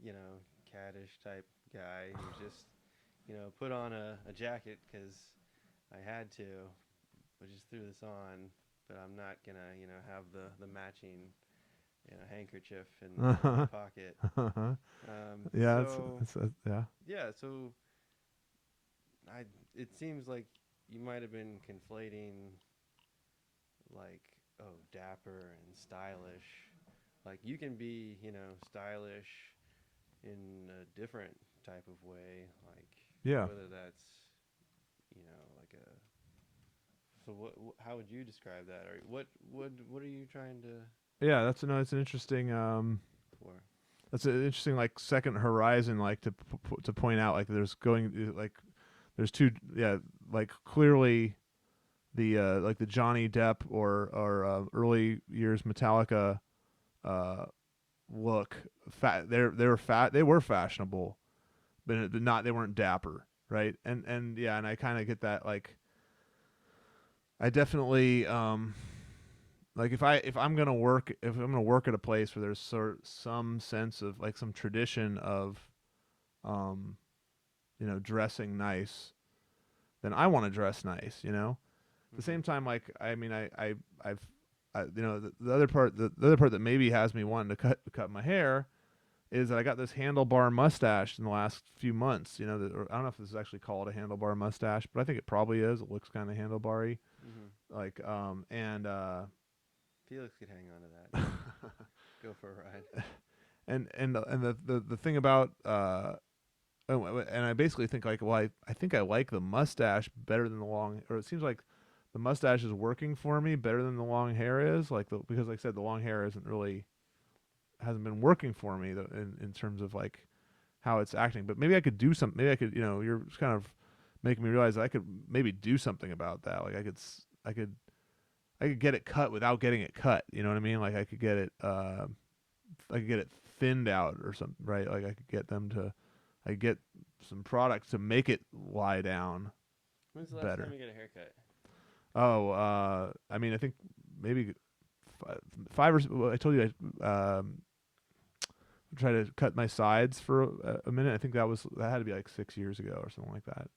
Speaker 2: caddish type guy who just put on a jacket because I had to, but just threw this on. But I'm not gonna have the matching handkerchief in my
Speaker 1: Uh-huh.
Speaker 2: pocket.
Speaker 1: Uh-huh.
Speaker 2: Um,
Speaker 1: Yeah,
Speaker 2: so
Speaker 1: yeah.
Speaker 2: yeah, so I it seems like you might have been conflating like dapper and stylish. Like you can be stylish in a different type of way, like
Speaker 1: Yeah.
Speaker 2: whether that's like a so how would you describe that, or what are you trying to
Speaker 1: Yeah, that's an interesting
Speaker 2: for?
Speaker 1: that's an interesting like second horizon like to point out like there's going like there's two yeah like clearly the like the Johnny Depp or early years Metallica uh look they were fashionable but not they weren't dapper, right? And yeah, and I kind of get that like I definitely like if I'm gonna work at a place where there's some sense of like some tradition of um dressing nice, then I want to dress nice, at the
Speaker 2: Mm-hmm.
Speaker 1: same time, like I mean, I've the other part the other part that maybe has me wanting to cut my hair is that I got this handlebar mustache in the last few months. Or I don't know if this is actually called a handlebar mustache, but I think it probably is. It looks kind of handlebar-y,
Speaker 2: Mm-hmm.
Speaker 1: like and
Speaker 2: Felix could hang on to that. Go for a ride.
Speaker 1: and the thing about and I basically think like, well, I think I like the mustache better than the long, or it seems like the mustache is working for me better than the long hair is, like because like I said, the long hair hasn't been working for me in terms of like how it's acting. But maybe I could do something. Maybe I could, you're just kind of making me realize that I could maybe do something about that. Like I could get it cut without getting it cut. You know what I mean? Like I could get it thinned out or something, right? Like I could get some products to make it lie down
Speaker 2: When's the last time
Speaker 1: better.
Speaker 2: you got a haircut?
Speaker 1: Oh, I mean, I think maybe five or well, I told you I try to cut my sides for a minute. I think that had to be like 6 years ago or something like that.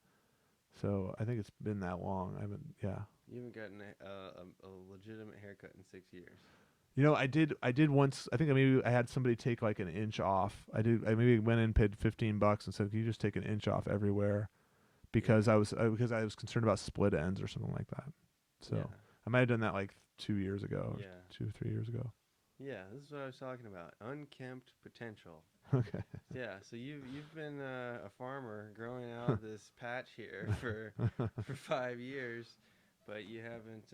Speaker 1: So I think it's been that long. I haven't. Yeah.
Speaker 2: You haven't gotten a legitimate haircut in 6 years.
Speaker 1: I did once. I think maybe I had somebody take like an inch off. I maybe went in, paid $15 and said, "Can you just take an inch off everywhere?" Because
Speaker 2: Yeah.
Speaker 1: because I was concerned about split ends or something like that. So
Speaker 2: Yeah.
Speaker 1: I might have done that like 2 years ago, or
Speaker 2: Yeah.
Speaker 1: 2 3 years ago.
Speaker 2: Yeah. This is what I was talking about. Unkempt potential.
Speaker 1: Okay.
Speaker 2: Yeah. So you've been a farmer growing out this patch here for 5 years, but you haven't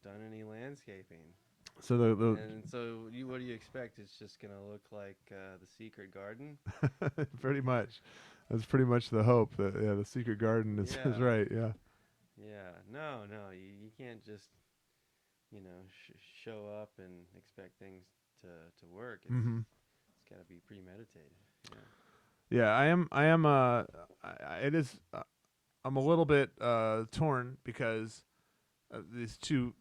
Speaker 2: done any landscaping.
Speaker 1: So
Speaker 2: And so what do you expect? It's just gonna look like the secret garden.
Speaker 1: the pretty much that's pretty much the hope that the secret garden is
Speaker 2: Yeah.
Speaker 1: right. Yeah.
Speaker 2: Yeah. No. No. You can't just show up and expect things to work.
Speaker 1: Mm-hmm.
Speaker 2: It's got to be premeditated. Yeah.
Speaker 1: Yeah, it is. I'm a little bit torn because these two,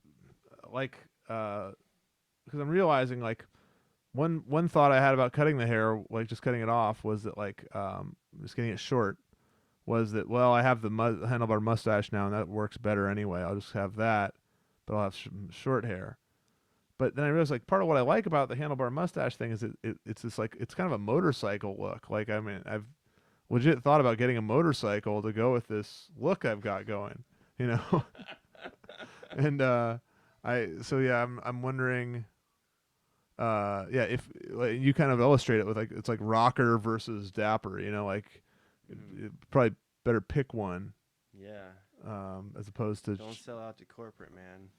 Speaker 1: like, because I'm realizing like one thought I had about cutting the hair, like just cutting it off, was that like just getting it short, was that well I have the handlebar mustache now and that works better anyway. I'll just have that. but I'll have short hair. But then I realized like part of what I like about the handlebar mustache thing is it's this like it's kind of a motorcycle look. Like I mean I've legit thought about getting a motorcycle to go with this look I've got going, you know. And I'm wondering yeah, if like, you kind of illustrate it with like it's like rocker versus dapper, you know, like probably better pick one
Speaker 2: Yeah.
Speaker 1: as opposed to
Speaker 2: Don't sell out to corporate, man.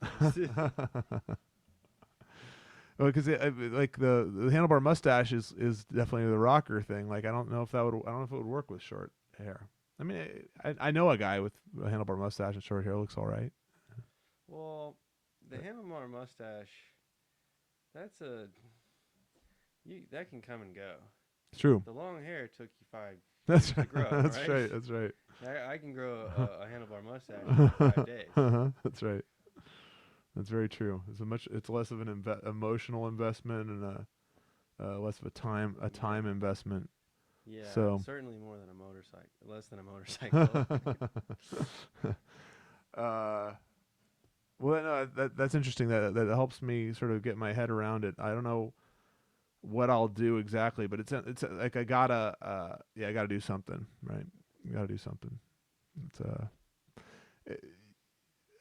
Speaker 1: well, because like the handlebar mustache is definitely the rocker thing. Like I don't know if it would work with short hair. I mean, I know a guy with a handlebar mustache and short hair looks all right.
Speaker 2: Well, the handlebar mustache, that's that can come and go.
Speaker 1: It's true.
Speaker 2: The long hair took you 5
Speaker 1: That's
Speaker 2: years to grow,
Speaker 1: that's
Speaker 2: right?
Speaker 1: right. That's right.
Speaker 2: I can grow a handlebar mustache in 5 days.
Speaker 1: That's right. That's very true. It's less of an emotional investment and less of a time investment.
Speaker 2: Yeah,
Speaker 1: So
Speaker 2: certainly more than a motorcycle, less than a motorcycle.
Speaker 1: Well, no, that's interesting. That helps me sort of get my head around it. I don't know what I'll do exactly, but it's like I gotta do something, right? I gotta do something. It's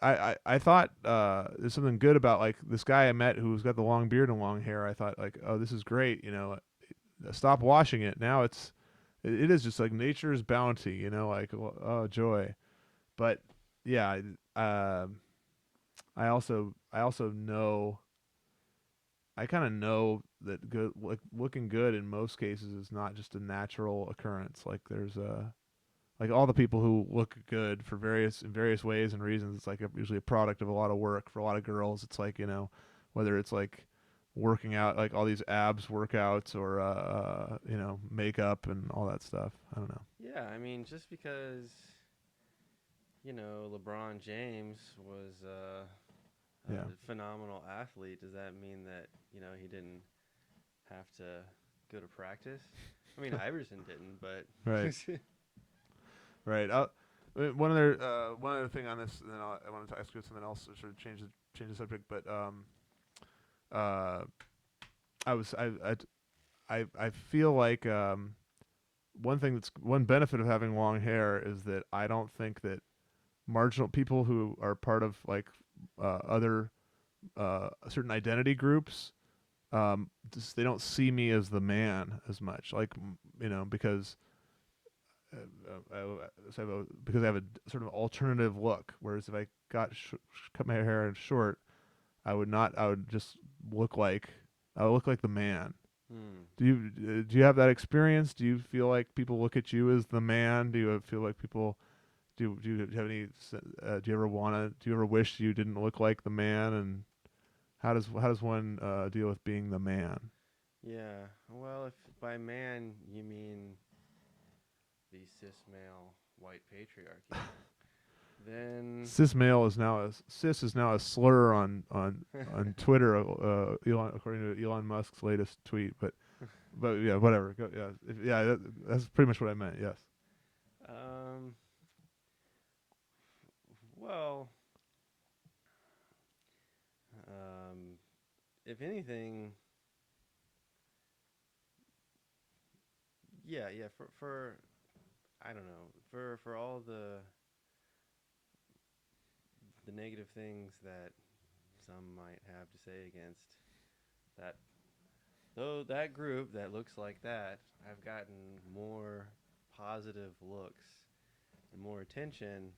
Speaker 1: I thought there's something good about like this guy I met who's got the long beard and long hair. I thought like, oh, this is great. You know, stop washing it. Now it is just like nature's bounty. You know, like oh joy. But yeah, I also know I kind of know that good like looking good in most cases is not just a natural occurrence. Like there's like all the people who look good for in various ways and reasons, it's like usually a product of a lot of work. For a lot of girls, it's like, you know, whether it's like working out, like all these abs workouts or you know, makeup and all that stuff. I don't know.
Speaker 2: Yeah, I mean, just because LeBron James was
Speaker 1: Yeah.
Speaker 2: a phenomenal athlete, does that mean that he didn't have to go to practice? I mean, Iverson didn't, but
Speaker 1: Right. Right. One other thing on this, and then I wanted to ask you something else to sort of change the subject. But I feel like one benefit of having long hair is that I don't think that marginal people who are part of like other certain identity groups, they don't see me as the man as much. Like you know because. Because I have a sort of alternative look. Whereas if I cut my hair short, I would not. I would just look like the man. Do you have that experience? Do you feel like people look at you as the man? Do you feel like people do you have any? Do you ever wish you didn't look like the man? And how does one deal with being the man?
Speaker 2: Yeah. Well, if by man you mean the cis male white patriarchy, then
Speaker 1: cis is now a slur on Twitter, according to Elon Musk's latest tweet. But yeah, whatever. That's pretty much what I meant. Yes.
Speaker 2: Well, if anything, yeah. For I don't know, for all the negative things that some might have to say against that, though that group that looks like that, I've gotten more positive looks and more attention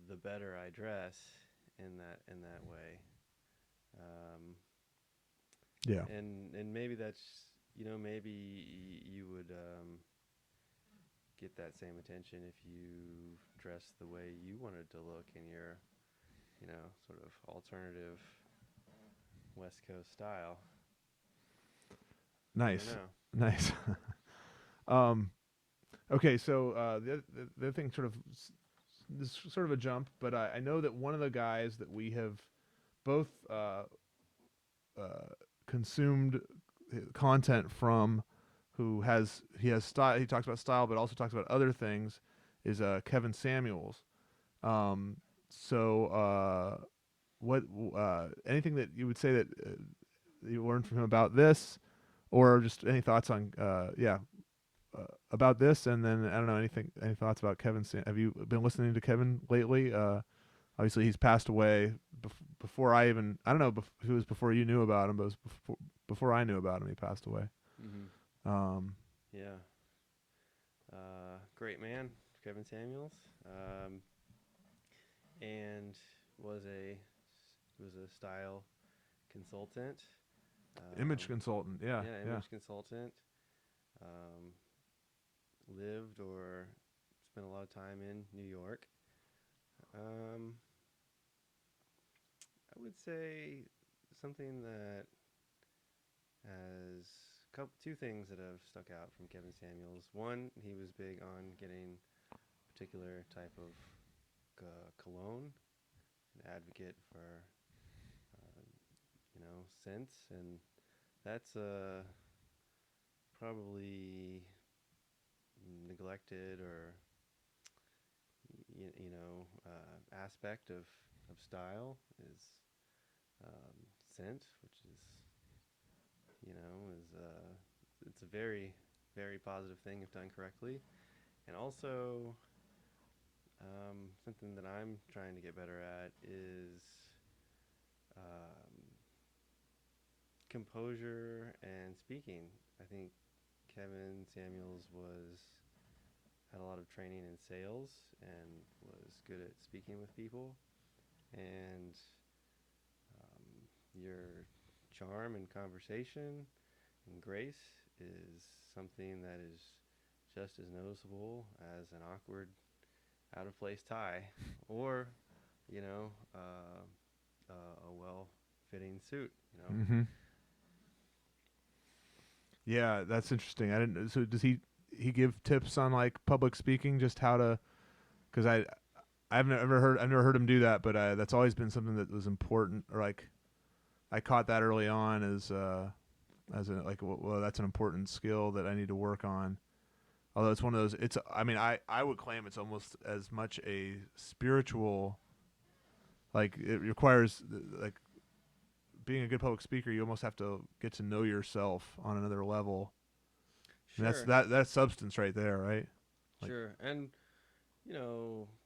Speaker 2: the better I dress in that way.
Speaker 1: Yeah.
Speaker 2: And maybe that's maybe you would get that same attention if you dressed the way you wanted to look in your sort of alternative West Coast style.
Speaker 1: Nice. Okay, so the other thing, sort of, this is sort of a jump, but I know that one of the guys that we have both consumed content from, he has style. He talks about style, but also talks about other things. Is Kevin Samuels. So what anything that you would say that you learned from him about this, or just any thoughts on about this, and then I don't know any thoughts about Kevin. Have you been listening to Kevin lately? Obviously he's passed away before I even I don't know if it was before you knew about him, but it was before I knew about him. He passed away.
Speaker 2: Mm-hmm.
Speaker 1: Um,
Speaker 2: Yeah. Great man, Kevin Samuels, and was a was a style consultant.
Speaker 1: Image
Speaker 2: Um,
Speaker 1: consultant. Yeah,
Speaker 2: yeah,
Speaker 1: yeah.
Speaker 2: image consultant. Um, lived or spent a lot of time in New York. Um, I would say something that has two things that have stuck out from Kevin Samuels. One, he was big on getting a particular type of cologne, an advocate for scents, and that's probably neglected or aspect of style is scent, which is it's a very very positive thing if done correctly, and also something that I'm trying to get better at is um, composure and speaking. I think Kevin Samuels was had a lot of training in sales and was good at speaking with people, and your charm and conversation and grace is something that is just as noticeable as an awkward, out of place tie, or you know, a well fitting suit.
Speaker 1: Mm-hmm. Yeah, that's interesting. I didn't. So does he give tips on like public speaking, just how to? Because I've never heard him do that, but that's always been something that was important. Or like I caught that early on as a like well that's an important skill that I need to work on. Although it's one of those, it's I mean I would claim it's almost as much a spiritual, like it requires like being a good public speaker. You almost have to get to know yourself on another level. And
Speaker 2: Sure,
Speaker 1: that's substance right there, right? Like
Speaker 2: sure, and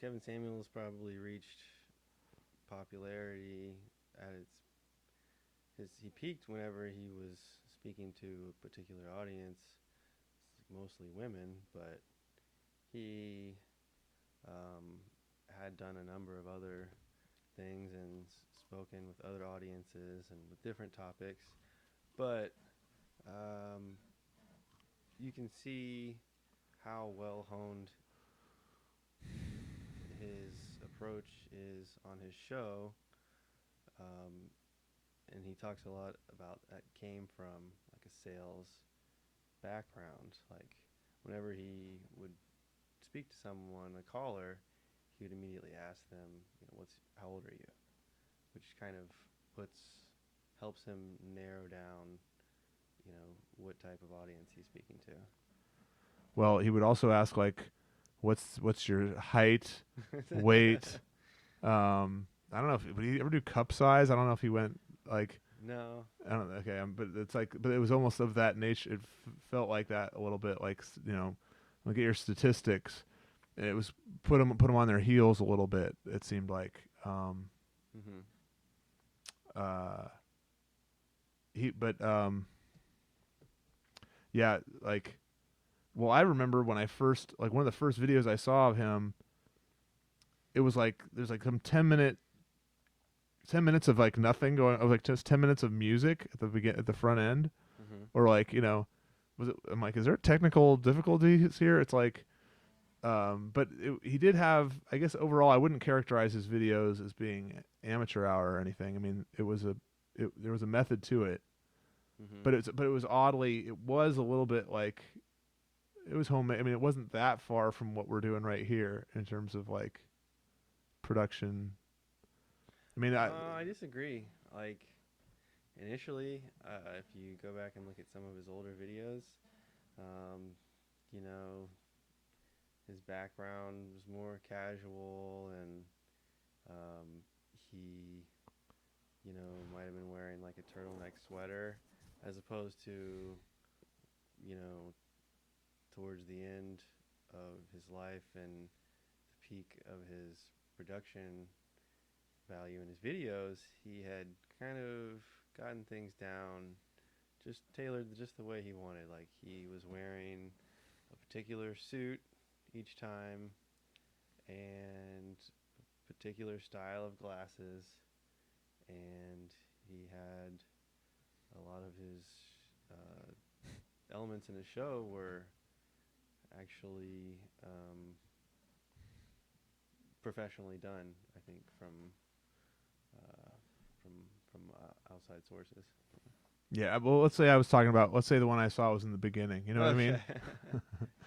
Speaker 2: Kevin Samuels probably reached popularity at he peaked whenever he was speaking to a particular audience, mostly women, but he um, had done a number of other things and spoken with other audiences and with different topics. But um, you can see how well honed his approach is on his show. Um, and he talks a lot about that came from like a sales background. Like whenever he would speak to someone, a caller, he would immediately ask them, how old are you? Which kind of helps him narrow down, what type of audience he's speaking
Speaker 1: well, he would also ask like, what's your height, weight? I don't know if would he ever do cup size. I don't know if he went like
Speaker 2: no.
Speaker 1: I don't know. Okay, but it's like, but it was almost of that nature. It felt like that a little bit, like look at your statistics. And it was put them on their heels a little bit. It seemed like,
Speaker 2: Mm-hmm.
Speaker 1: uh, but yeah, like, well, I remember when I first like one of the first videos I saw of him. It was like there's like some 10 minutes of like nothing going, of like just 10 minutes of music at the front end,
Speaker 2: Mm-hmm.
Speaker 1: or like was it? I'm like, is there technical difficulties here? It's like, but he did have, I guess overall, I wouldn't characterize his videos as being amateur hour or anything. I mean, there was a method to it,
Speaker 2: Mm-hmm.
Speaker 1: but it was oddly, it was a little bit like it was homemade. I mean, it wasn't that far from what we're doing right here in terms of like production. I mean,
Speaker 2: I disagree. Like initially, if you go back and look at some of his older videos, um, you know, his background was more casual, and he might have been wearing like a turtleneck sweater, as opposed to, you know, towards the end of his life and the peak of his production value in his videos, he had kind of gotten things down, just tailored just the way he wanted. Like he was wearing a particular suit each time and a particular style of glasses, and he had a lot of his elements in his show were actually professionally done. I think uh, from outside sources.
Speaker 1: Yeah, well, let's say I was talking about. Let's say the one I saw was in the beginning. You know what I mean?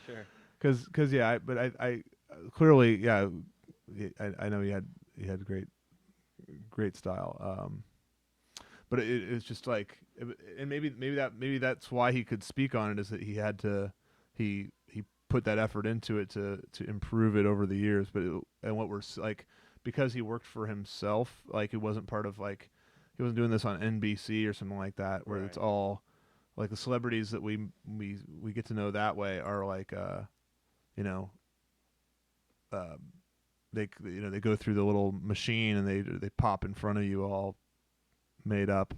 Speaker 2: Sure.
Speaker 1: Because yeah, but I clearly, yeah, I know he had great style. But it's just like, and maybe that's why he could speak on it, is that he put that effort into it to improve it over the years. But and what we're like, because he worked for himself, like it wasn't part of like, he wasn't doing this on NBC or something like that, where it's
Speaker 2: Right.
Speaker 1: all like the celebrities that we get to know that way are like you know uh, they go through the little machine and they pop in front of you all made up,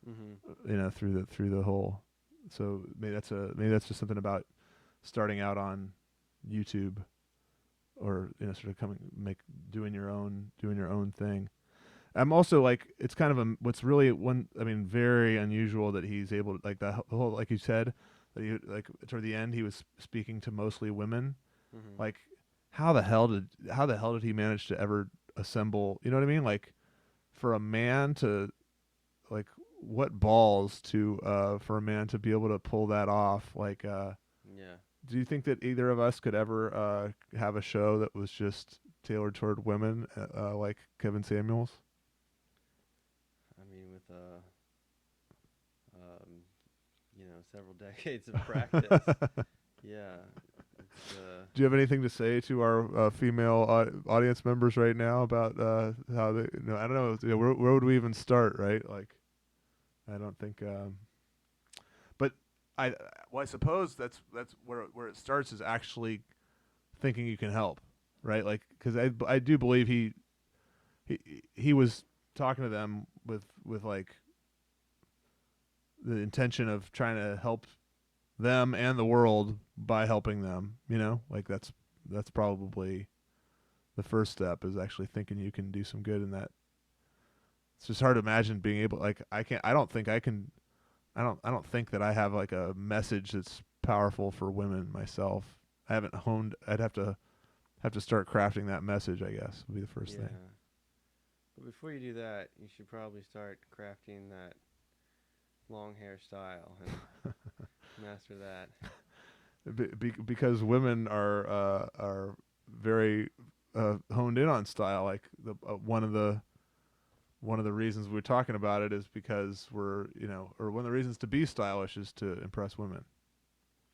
Speaker 2: Mm-hmm.
Speaker 1: through the whole. So maybe that's just something about starting out on YouTube, or sort of doing your own thing. I'm also like, it's kind of what's really one, I mean, very unusual that he's able to, like the whole, like you said, that he, like toward the end he was speaking to mostly women.
Speaker 2: Mm-hmm.
Speaker 1: Like how the hell did he manage to ever assemble, you know what I mean? Like for a man to, like, what balls to for a man to be able to pull that off. Like
Speaker 2: Yeah.
Speaker 1: do you think that either of us could ever have a show that was just tailored toward women, like Kevin Samuels?
Speaker 2: I mean, with um, several decades of practice. Yeah. It's
Speaker 1: Do you have anything to say to our female audience members right now about how they? No, I don't know. Where would we even start? Right? Like, I don't think. But I, well, I suppose that's where it starts, is actually thinking you can help, right? Like, because I do believe he was talking to them with like the intention of trying to help them and the world by helping them. Like that's probably the first step, is actually thinking you can do some good in that. It's just hard to imagine being able, like, I don't think I can, I don't think that I have like a message that's powerful for women myself. I haven't honed. I'd have to start crafting that message, I guess, would be the first
Speaker 2: yeah.
Speaker 1: thing.
Speaker 2: But before you do that, you should probably start crafting that long hairstyle and master that.
Speaker 1: Because women are very honed in on style. Like one of the reasons we're talking about it is because or one of the reasons to be stylish is to impress women.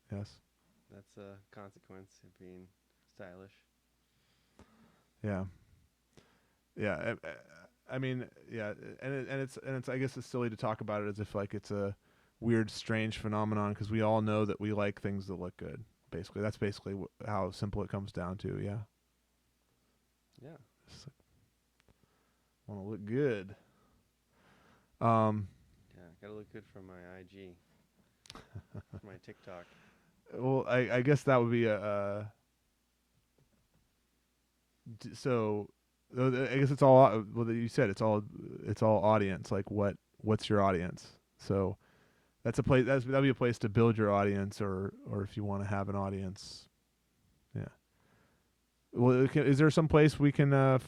Speaker 1: Yes.
Speaker 2: That's a consequence of being stylish.
Speaker 1: Yeah. Yeah. I mean, yeah, and it's I guess it's silly to talk about it as if like it's a weird, strange phenomenon, because we all know that we like things that look good. Basically, that's basically how simple it comes down to. Yeah.
Speaker 2: Yeah.
Speaker 1: Just want to look good. Um.
Speaker 2: Yeah. Gotta look good for my IG, for my TikTok.
Speaker 1: Well, I guess that would be so. I guess it's all. Well, you said it's all audience. Like what's your audience? So that's a place. That'd be a place to build your audience, or if you want to have an audience. Yeah. Well, is there some place we can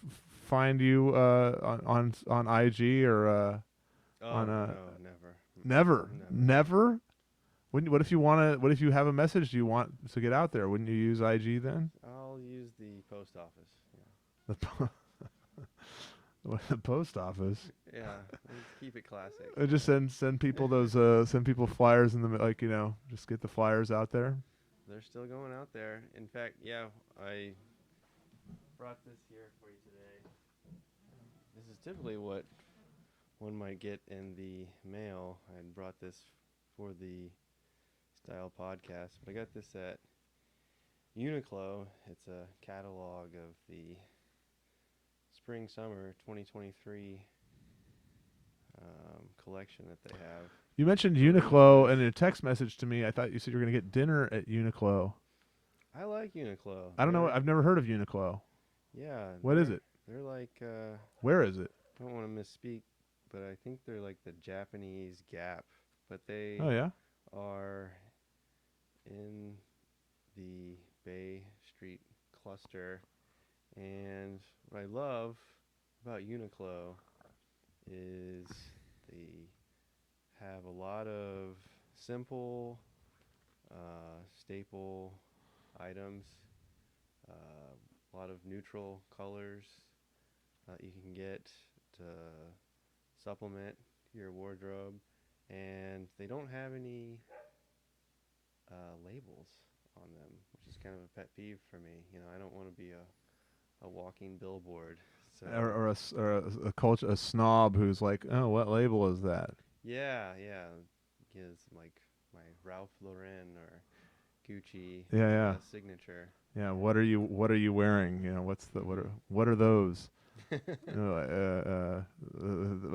Speaker 1: find you on IG or
Speaker 2: Oh
Speaker 1: on
Speaker 2: no, never.
Speaker 1: never
Speaker 2: Never.
Speaker 1: never? What if you want to? What if you have a message you want to get out there? Wouldn't you use IG then?
Speaker 2: I'll use the post office.
Speaker 1: The the post office.
Speaker 2: Yeah. Yeah. Let's keep it classic.
Speaker 1: Just send people those send people flyers in the, like, just get the flyers out there.
Speaker 2: They're still going out there. In fact, yeah, I brought this here for you today. This is typically what one might get in the mail. I had brought this for the Style podcast, but I got this at Uniqlo. It's a catalog of the spring summer 2023 collection that they have.
Speaker 1: You mentioned Uniqlo in a text message to me. I thought you said you were going to get dinner at Uniqlo.
Speaker 2: I like Uniqlo.
Speaker 1: I don't know. I've never heard of Uniqlo.
Speaker 2: Yeah.
Speaker 1: What is it?
Speaker 2: They're like,
Speaker 1: Where is it?
Speaker 2: I don't want to misspeak, but I think they're like the Japanese Gap. But they
Speaker 1: Oh, yeah?
Speaker 2: are in the Bay Street cluster. And what I love about Uniqlo is they have a lot of simple, staple items, a lot of neutral colors you can get to supplement your wardrobe, and they don't have any labels on them, which is kind of a pet peeve for me. You know, I don't want to be a walking billboard. So
Speaker 1: Or a snob who's like, oh, what label is that?
Speaker 2: yeah, gives like my Ralph Lauren or Gucci
Speaker 1: Yeah.
Speaker 2: signature.
Speaker 1: Yeah, what are you wearing? You know, what are those? You know,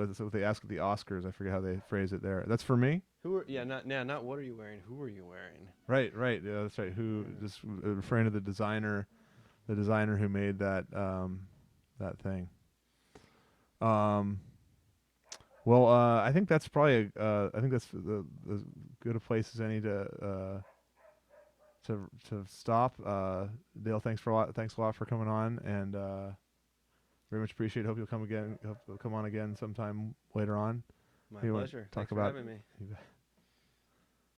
Speaker 1: that's what they ask at the Oscars. I forget how they phrase it there. That's for me?
Speaker 2: Not what are you wearing? Who are you wearing?
Speaker 1: Right. Yeah, that's right. Who just referring to the designer who made that that thing. Well, I think that's probably I think that's as good a place as any to stop. Dale, thanks a lot for coming on, and very much appreciate it. Hope you'll come again. Hope you'll come on again sometime later on.
Speaker 2: My
Speaker 1: You wanna
Speaker 2: pleasure.
Speaker 1: talk
Speaker 2: Thanks for
Speaker 1: about-
Speaker 2: having me.
Speaker 1: You bet.